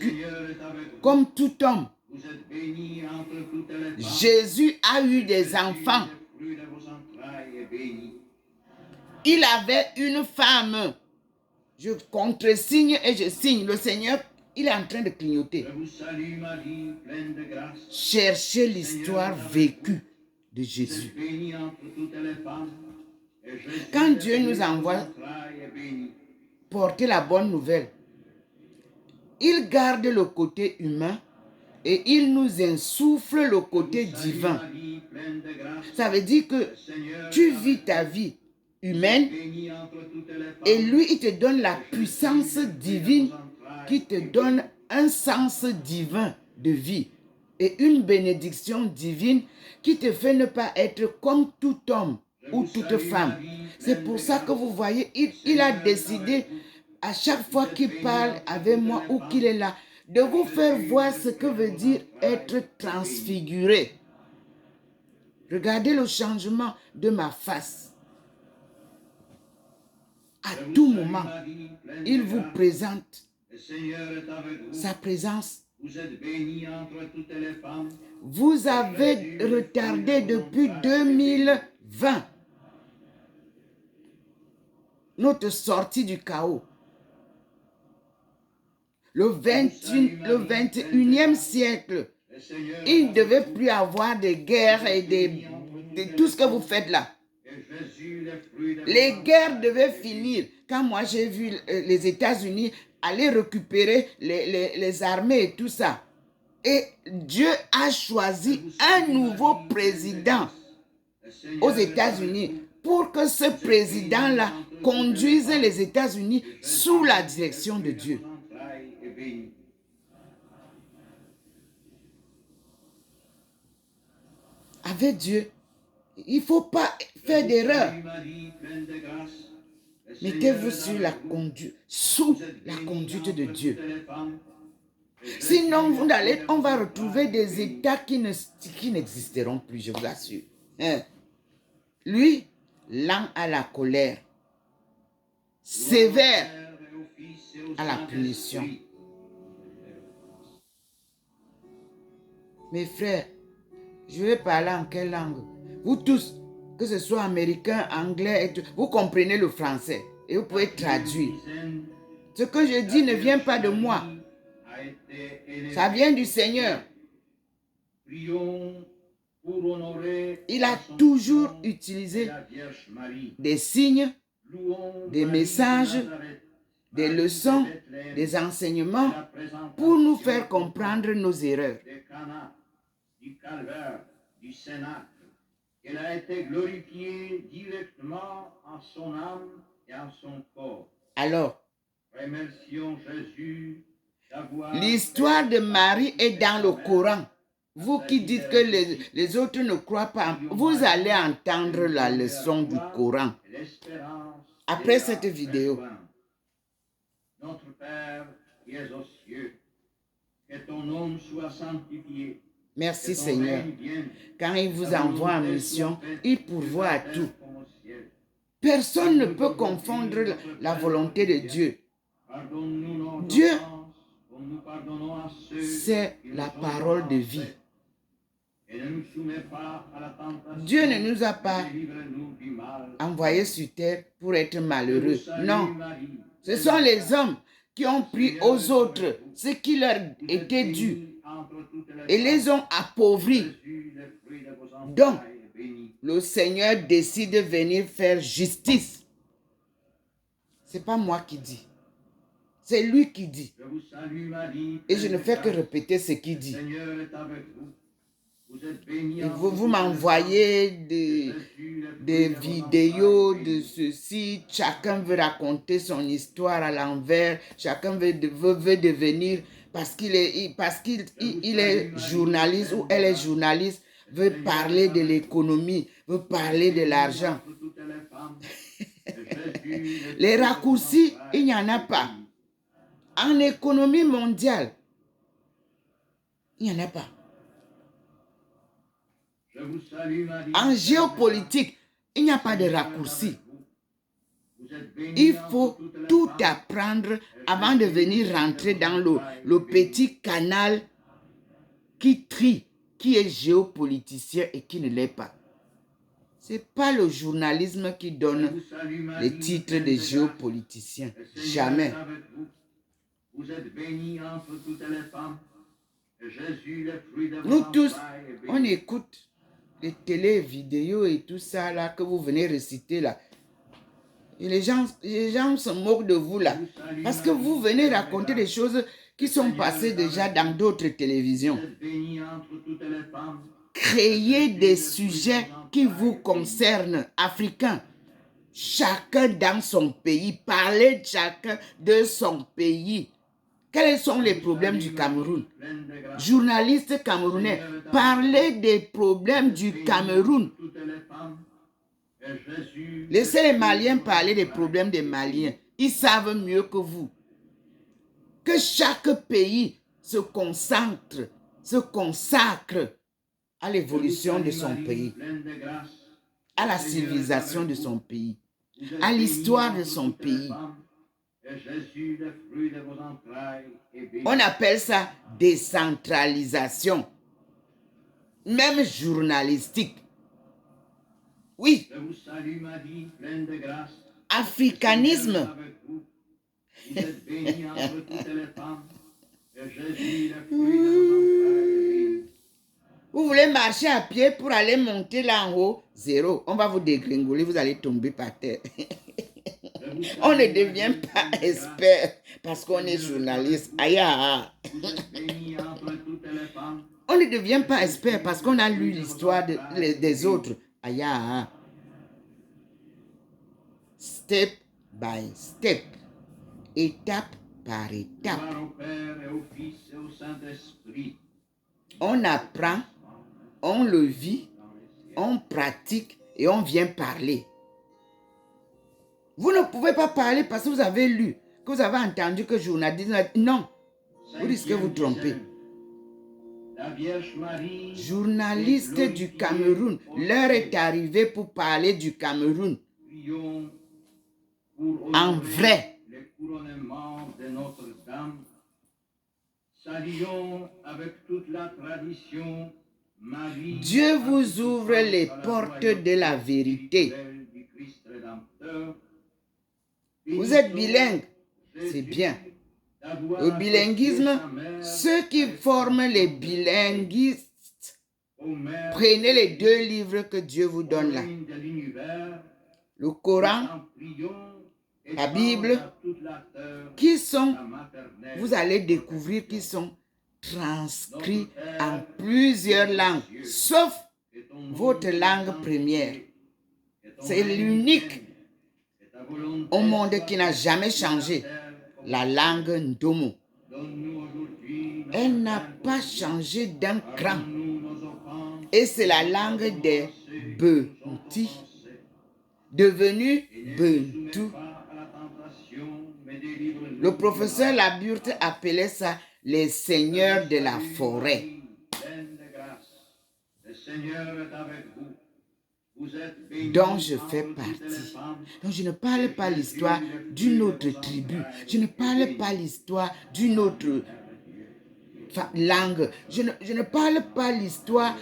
Seigneur est avec vous. comme tout homme. Vous êtes bénis entre toutes les femmes. Jésus a eu des Jésus, enfants. le fruit de vos entrailles est béni. Il avait une femme. Je contresigne et je signe. Le Seigneur, il est en train de clignoter. Je vous salue Marie, pleine de grâce. Cherchez l'histoire vécue de Vous Jésus. êtes bénie entre toutes les femmes. Et Jésus, Quand le Dieu fruit nous de vos envoie entrailles est béni. porter la bonne nouvelle, il garde le côté humain et il nous insuffle le côté Salut divin. Marie, pleine de grâce. Ça veut dire que Le Seigneur tu est vis avec ta vous. vie humaine Bénie entre toutes les femmes. et lui, il te donne la Et Jésus, puissance le fruit de divine vos entrailles qui te est donne un sens divin de vie et une bénédiction divine qui te fait ne pas être comme tout homme ou toute femme. C'est pour ça que vous voyez, il a décidé à chaque fois qu'il parle avec moi ou qu'il est là, de vous faire voir ce que veut dire être transfiguré. Regardez le changement de ma face. À tout moment, il vous présente Le Seigneur est avec vous. sa présence. Vous êtes bénie entre toutes les femmes. Vous avez retardé depuis 2020 notre sortie du chaos. Le 21e siècle, Le Seigneur il ne devait plus avoir de guerres et de tout ce que vous faites là. et Jésus, le fruit de Les vos guerres entrailles. devaient finir. Quand moi j'ai vu les États-Unis aller récupérer les armées et tout ça. Et Dieu a choisi un nouveau président Le Seigneur aux est avec États-Unis pour que ce président-là conduise les États-Unis sous la direction de Dieu. vos entrailles est béni. Avec Dieu, il ne faut pas faire d'erreur. Salut Marie, pleine de grâce. Le Mettez-vous Seigneur est sur la avec vous. conduite, sous Vous êtes la bénie conduite entre de Dieu. toutes les femmes. Et Jésus, Sinon, le fruit de on vos va entrailles retrouver est des béni. États qui n'existeront plus, je vous l'assure. Hein? Lui, lent à la colère, sévère Gloire au Père et au Fils et au à la Saint-Esprit. punition. Mes frères, Je vais parler en quelle langue? Vous tous, que ce soit américain, anglais, et tout, vous comprenez le français et vous pouvez traduire. Ce que je dis ne vient pas de moi. Ça vient du Seigneur. Il a toujours utilisé des signes, des messages, des leçons, des enseignements pour nous faire comprendre nos erreurs. Elle a été glorifiée directement en son âme et en son corps. Alors, remercions Jésus d'avoir l'histoire de Marie est dans le Coran. Vous qui dites que les autres ne croient pas, vous allez entendre la leçon du Coran après cette vidéo. Notre Père qui es aux cieux, que ton nom soit sanctifié. Merci Seigneur. Quand il vous envoie en mission, il pourvoit à tout. Personne ne peut confondre la volonté de Dieu. Dieu, c'est la parole de vie. Dieu ne nous a pas envoyés sur terre pour être malheureux. Non. Ce sont les hommes qui ont pris aux autres ce qui leur était dû et les ont appauvris. Donc, le Seigneur décide de venir faire justice. Ce n'est pas moi qui dis. C'est lui qui dit. Et je ne fais que répéter ce qu'il dit. Et vous m'envoyez des vidéos de ceci. Chacun veut raconter son histoire à l'envers. Chacun veut devenir, parce qu'il est journaliste ou elle est journaliste, veut parler de l'économie, veut parler de l'argent. Les raccourcis, il n'y en a pas. En économie mondiale, il n'y en a pas. En géopolitique, il n'y a pas de raccourci. Il faut tout apprendre avant de venir rentrer dans le petit canal qui trie, qui est géopoliticien et qui ne l'est pas. Ce n'est pas le journalisme qui donne les titres de géopoliticien. Jamais. Vous êtes bénie entre toutes les femmes. Jésus, le fruit de vos Nous tous, entrailles, est béni. on écoute les télé, vidéos et tout ça là que vous venez réciter là. Et les gens se moquent de vous là. Parce que vous venez raconter des choses qui sont passées déjà dans d'autres télévisions. Vous êtes bénie entre toutes les femmes. Créez des sujets qui vous concernent, africains. Chacun dans son pays. Parlez chacun de son pays. Quels sont les problèmes du Cameroun? Journalistes camerounais, parlez des problèmes du Cameroun. Laissez les Maliens parler des problèmes des Maliens. Ils savent mieux que vous. Que chaque pays se consacre à l'évolution de son pays, à la civilisation de son pays, à l'histoire de son pays. On appelle ça décentralisation, même journalistique. Oui. Africanisme. Vous voulez marcher à pied pour aller monter là en haut? Zéro. On va vous dégringoler, vous allez tomber par terre. On ne devient pas expert parce qu'on est journaliste. Aïe, aïe. On ne devient pas expert parce qu'on a lu l'histoire des autres. Aïe, aïe. Step by step. Étape par étape. On apprend, on le vit, on pratique et on vient parler. Vous ne pouvez pas parler parce que vous avez lu, que vous avez entendu que journaliste... Non, vous risquez de vous tromper. Journaliste du Cameroun, l'heure est arrivée pour parler du Cameroun. En vrai. Le couronnement de Notre-Dame. Saluons avec toute la tradition Dieu vous ouvre les portes de la vérité. Vous êtes bilingue, c'est bien. Le bilinguisme, ceux qui forment les bilinguistes, prenez les 2 livres que Dieu vous donne là. Le Coran, la Bible, qui sont, vous allez découvrir qu'ils sont transcrits en plusieurs langues, sauf votre langue première. C'est l'unique au monde qui n'a jamais changé, la langue Ndomo. Elle n'a pas changé d'un cran. Et c'est la langue des Bentis, devenue Bentu. Le professeur Laburte appelait ça les seigneurs de la forêt. Dont je fais partie. Donc je ne parle pas l'histoire d'une autre tribu. Je ne parle pas l'histoire d'une autre langue. Je ne parle pas l'histoire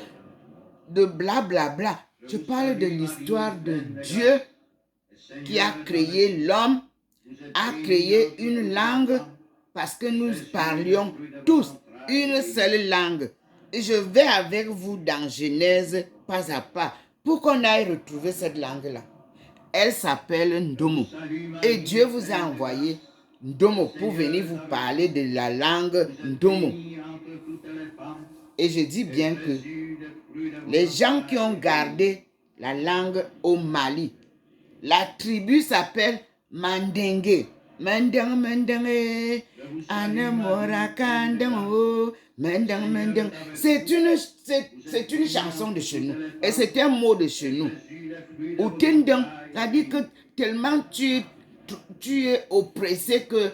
de blablabla. Bla, bla. Je parle de l'histoire de Dieu qui a créé l'homme, a créé une langue parce que nous parlions tous une seule langue. Et je vais avec vous dans Genèse pas à pas pour qu'on aille retrouver cette langue-là. Elle s'appelle Ndomo. Et Dieu vous a envoyé Ndomo pour venir vous parler de la langue Ndomo. Et je dis bien que les gens qui ont gardé la langue au Mali, la tribu s'appelle Mandingue. Mandang, mandang, anamora kandang, mandang, mandang. C'est une chanson de chez nous. Et c'est un mot de chez nous. Outendang, ça dit que tellement tu es oppressé que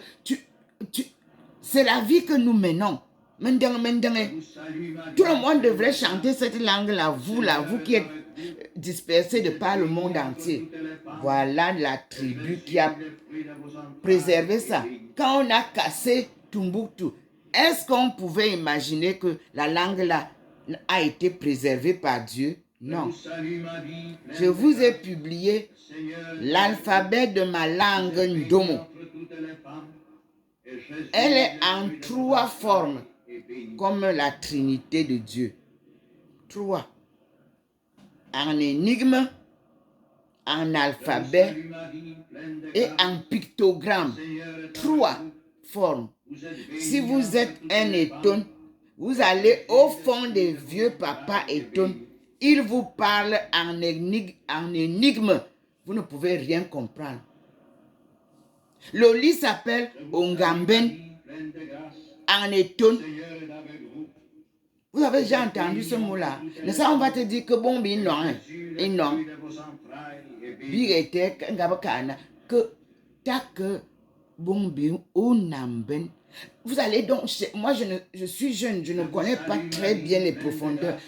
c'est la vie que nous menons. Mandang, mandang. Tout le monde devrait chanter cette langue-là, vous qui êtes dispersés de par le monde entier. Voilà la tribu qui a préservé ça. Quand on a cassé Tombouctou, est-ce qu'on pouvait imaginer que la langue-là a été préservée par Dieu? Non. Je vous ai publié l'alphabet de ma langue Ndomo. Elle est en 3 formes, comme la Trinité de Dieu. 3. En énigme, en alphabet et en pictogramme. 3 formes. Si vous êtes un éton, vous allez au fond des vieux papas éton. Ils vous parlent en énigme. Vous ne pouvez rien comprendre. Le lit s'appelle Ongamben en éton. Vous avez déjà entendu ce mot-là? Mais ça, on va te dire que bon, mais non. Et non. Que tak bon, onamben. Vous allez donc, moi je suis jeune, je ne connais pas très bien les profondeurs.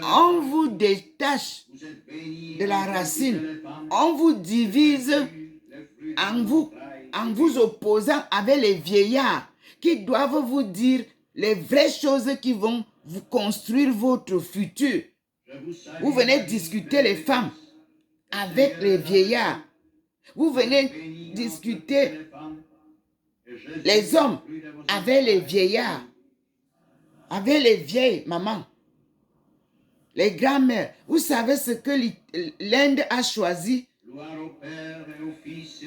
On vous détache de la racine, on vous divise en vous opposant avec les vieillards qui doivent vous dire les vraies choses qui vont vous construire votre futur. Vous venez discuter les femmes avec les vieillards. Vous venez discuter les hommes avec les vieillards, avec les vieilles mamans, les grands-mères. Vous savez ce que l'Inde a choisi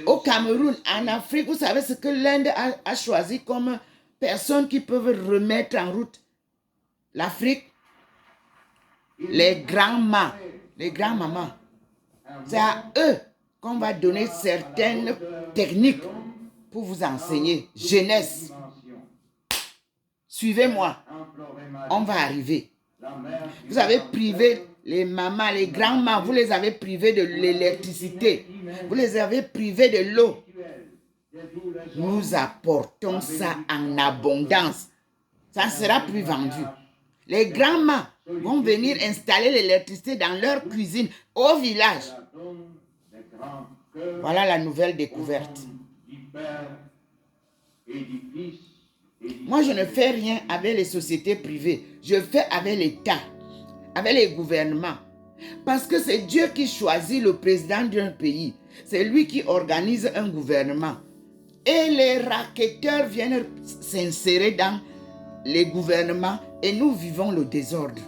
au Cameroun, en Afrique? Vous savez ce que l'Inde a choisi comme personnes qui peuvent remettre en route l'Afrique? Les grands-mamans, les grands-mamans. C'est à eux qu'on va donner certaines techniques pour vous enseigner. Jeunesse, suivez-moi, on va arriver. Vous avez privé les mamans, les grands-mamans, vous les avez privés de l'électricité, vous les avez privés de l'eau. Nous apportons ça en abondance. Ça ne sera plus vendu. Les grands-mamans vont venir installer l'électricité dans leur cuisine au village. Voilà la nouvelle découverte. Moi, je ne fais rien avec les sociétés privées. Je fais avec l'État, avec les gouvernements. Parce que c'est Dieu qui choisit le président d'un pays. C'est lui qui organise un gouvernement. Et les racketteurs viennent s'insérer dans les gouvernements et nous vivons le désordre.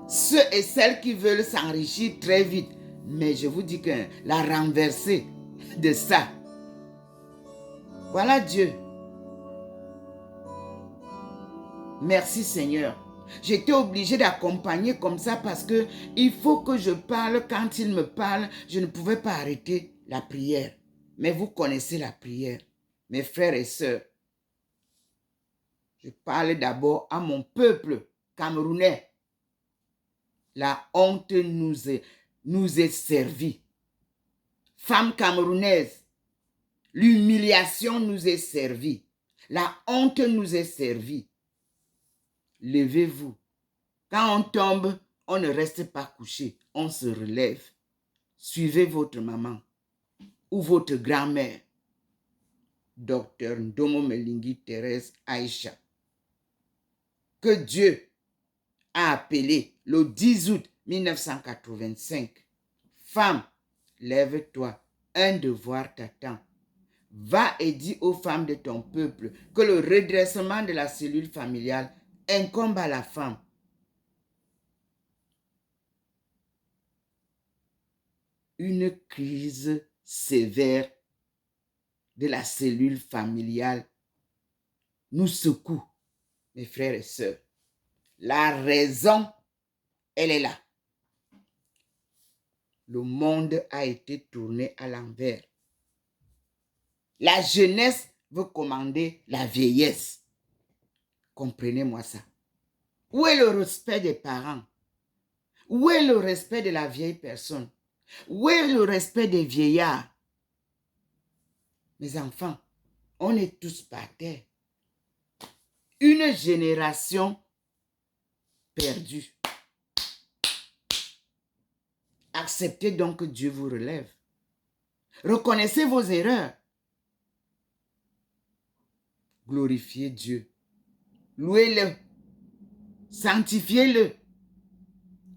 Ceux et celles qui veulent s'enrichir très vite. Mais je vous dis que la renversée de ça, voilà Dieu. Merci Seigneur. J'étais obligée d'accompagner comme ça parce que il faut que je parle. Quand il me parle, je ne pouvais pas arrêter la prière. Mais vous connaissez la prière, mes frères et sœurs. Je parle d'abord à mon peuple camerounais. La honte nous est servie. Femmes camerounaises, l'humiliation nous est servie. La honte nous est servie. Levez-vous. Quand on tombe, on ne reste pas couché. On se relève. Suivez votre maman ou votre grand-mère. Docteur Ndomo Melingi Thérèse Aïcha, que Dieu a appelé le 10 août 1985. Femme, lève-toi. Un devoir t'attend. Va et dis aux femmes de ton peuple que le redressement de la cellule familiale incombe à la femme. Une crise sévère de la cellule familiale nous secoue, mes frères et sœurs. La raison, elle est là. Le monde a été tourné à l'envers. La jeunesse veut commander la vieillesse. Comprenez-moi ça. Où est le respect des parents? Où est le respect de la vieille personne? Où est le respect des vieillards? Mes enfants, on est tous par terre. Une génération perdue. Acceptez donc que Dieu vous relève. Reconnaissez vos erreurs. Glorifiez Dieu. Louez-le. Sanctifiez-le.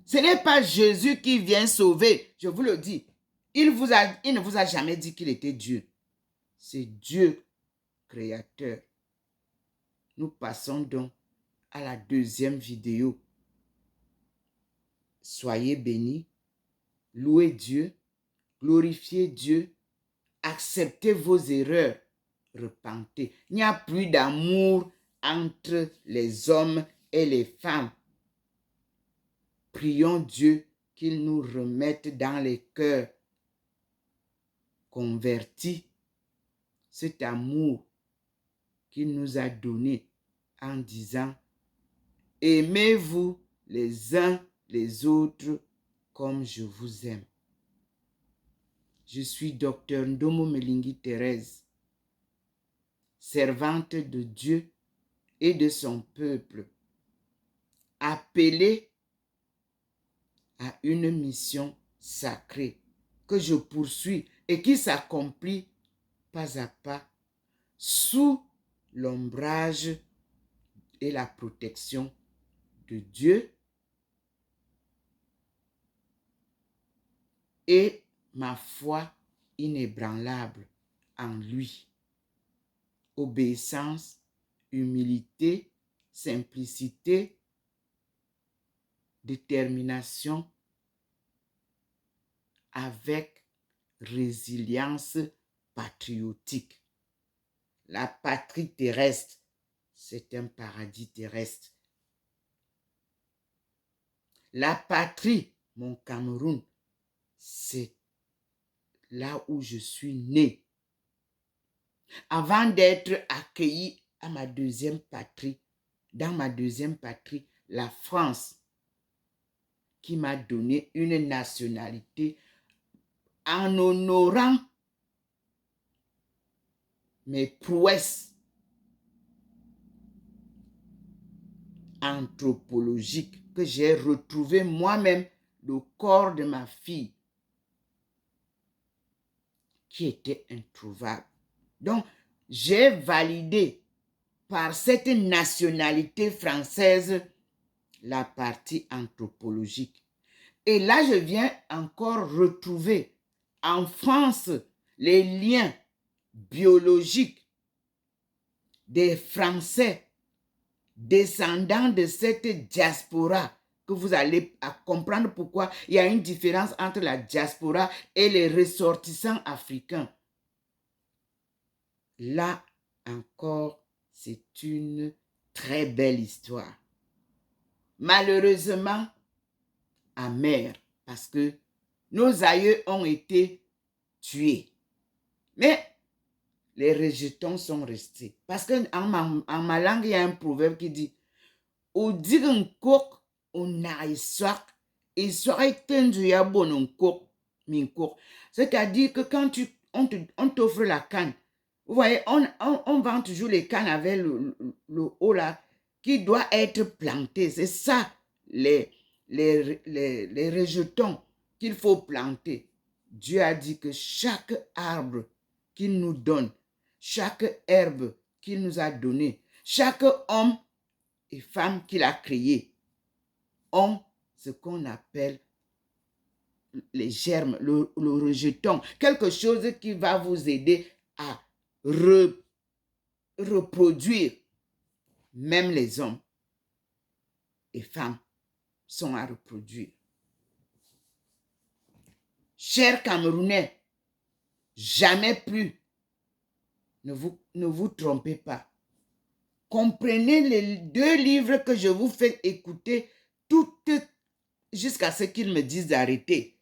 Ce n'est pas Jésus qui vient sauver, je vous le dis. Il ne vous a jamais dit qu'il était Dieu. C'est Dieu, créateur. Nous passons donc à la deuxième vidéo. Soyez bénis, louez Dieu, glorifiez Dieu, acceptez vos erreurs, repentez. Il n'y a plus d'amour entre les hommes et les femmes. Prions Dieu qu'il nous remette dans les cœurs convertis cet amour qu'il nous a donné en disant « Aimez-vous les uns les autres comme je vous aime. » Je suis docteur Ndomo Melingi Thérèse, servante de Dieu et de son peuple, appelée à une mission sacrée que je poursuis et qui s'accomplit pas à pas sous l'ombrage et la protection de Dieu et ma foi inébranlable en lui. Obéissance, humilité, simplicité, détermination avec résilience patriotique. La patrie terrestre, c'est un paradis terrestre. La patrie, mon Cameroun, c'est là où je suis né. Avant d'être accueilli à ma deuxième patrie, dans ma deuxième patrie, la France, qui m'a donné une nationalité en honorant mes prouesses anthropologiques que j'ai retrouvé moi-même le corps de ma fille qui était introuvable. Donc, j'ai validé par cette nationalité française la partie anthropologique. Et là, je viens encore retrouver en France les liens biologiques des Français descendants de cette diaspora, que vous allez comprendre pourquoi il y a une différence entre la diaspora et les ressortissants africains. Là encore, c'est une très belle histoire. Malheureusement, amère, parce que nos aïeux ont été tués. Mais les rejetons sont restés. Parce qu'en ma langue, il y a un proverbe qui dit au digun kok, on a iswak, iswak tendu ya bon kok, min kok. C'est-à-dire que quand on t'offre la canne, vous voyez, on vend toujours les cannes avec le haut là, qui doit être planté. C'est ça, les rejetons qu'il faut planter. Dieu a dit que chaque arbre qu'il nous donne, chaque herbe qu'il nous a donné, chaque homme et femme qu'il a créé ont ce qu'on appelle les germes, le rejeton, quelque chose qui va vous aider à reproduire. Même les hommes et femmes sont à reproduire. Chers Camerounais, jamais plus, ne vous trompez pas. Comprenez les 2 livres que je vous fais écouter jusqu'à ce qu'ils me disent d'arrêter.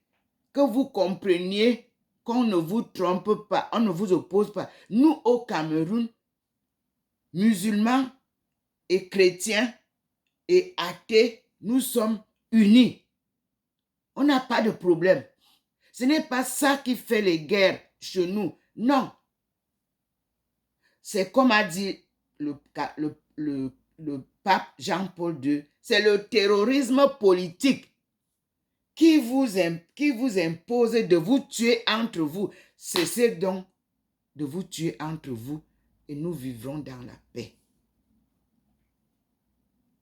Que vous compreniez qu'on ne vous trompe pas, on ne vous oppose pas. Nous, au Cameroun, musulmans et chrétiens et athées, nous sommes unis. On n'a pas de problème. Ce n'est pas ça qui fait les guerres chez nous. Non. C'est comme a dit le pape Jean-Paul II, c'est le terrorisme politique qui vous impose de vous tuer entre vous. Cessez donc de vous tuer entre vous et nous vivrons dans la paix.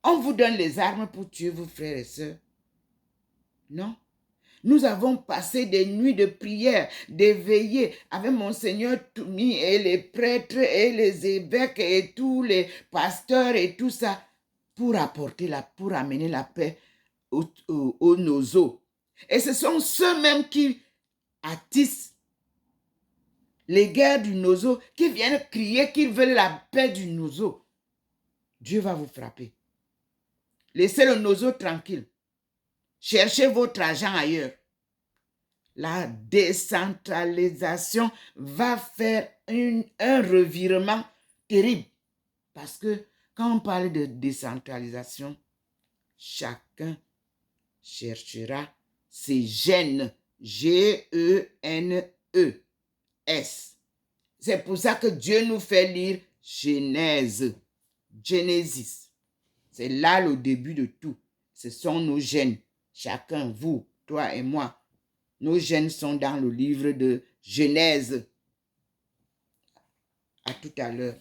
On vous donne les armes pour tuer vos frères et sœurs? Non. Nous avons passé des nuits de prière, des veillées avec Monseigneur Toumi et les prêtres et les évêques et tous les pasteurs et tout ça pour amener la paix aux Nozo. Et ce sont ceux-mêmes qui attissent les guerres du Nozo, qui viennent crier qu'ils veulent la paix du Nozo. Dieu va vous frapper. Laissez le Nozo tranquille. Cherchez votre argent ailleurs. La décentralisation va faire un revirement terrible. Parce que quand on parle de décentralisation, chacun cherchera ses gènes. G-E-N-E-S. C'est pour ça que Dieu nous fait lire Genèse. Genesis. C'est là le début de tout. Ce sont nos gènes. Chacun, vous, toi et moi. Nos gènes sont dans le livre de Genèse. À tout à l'heure.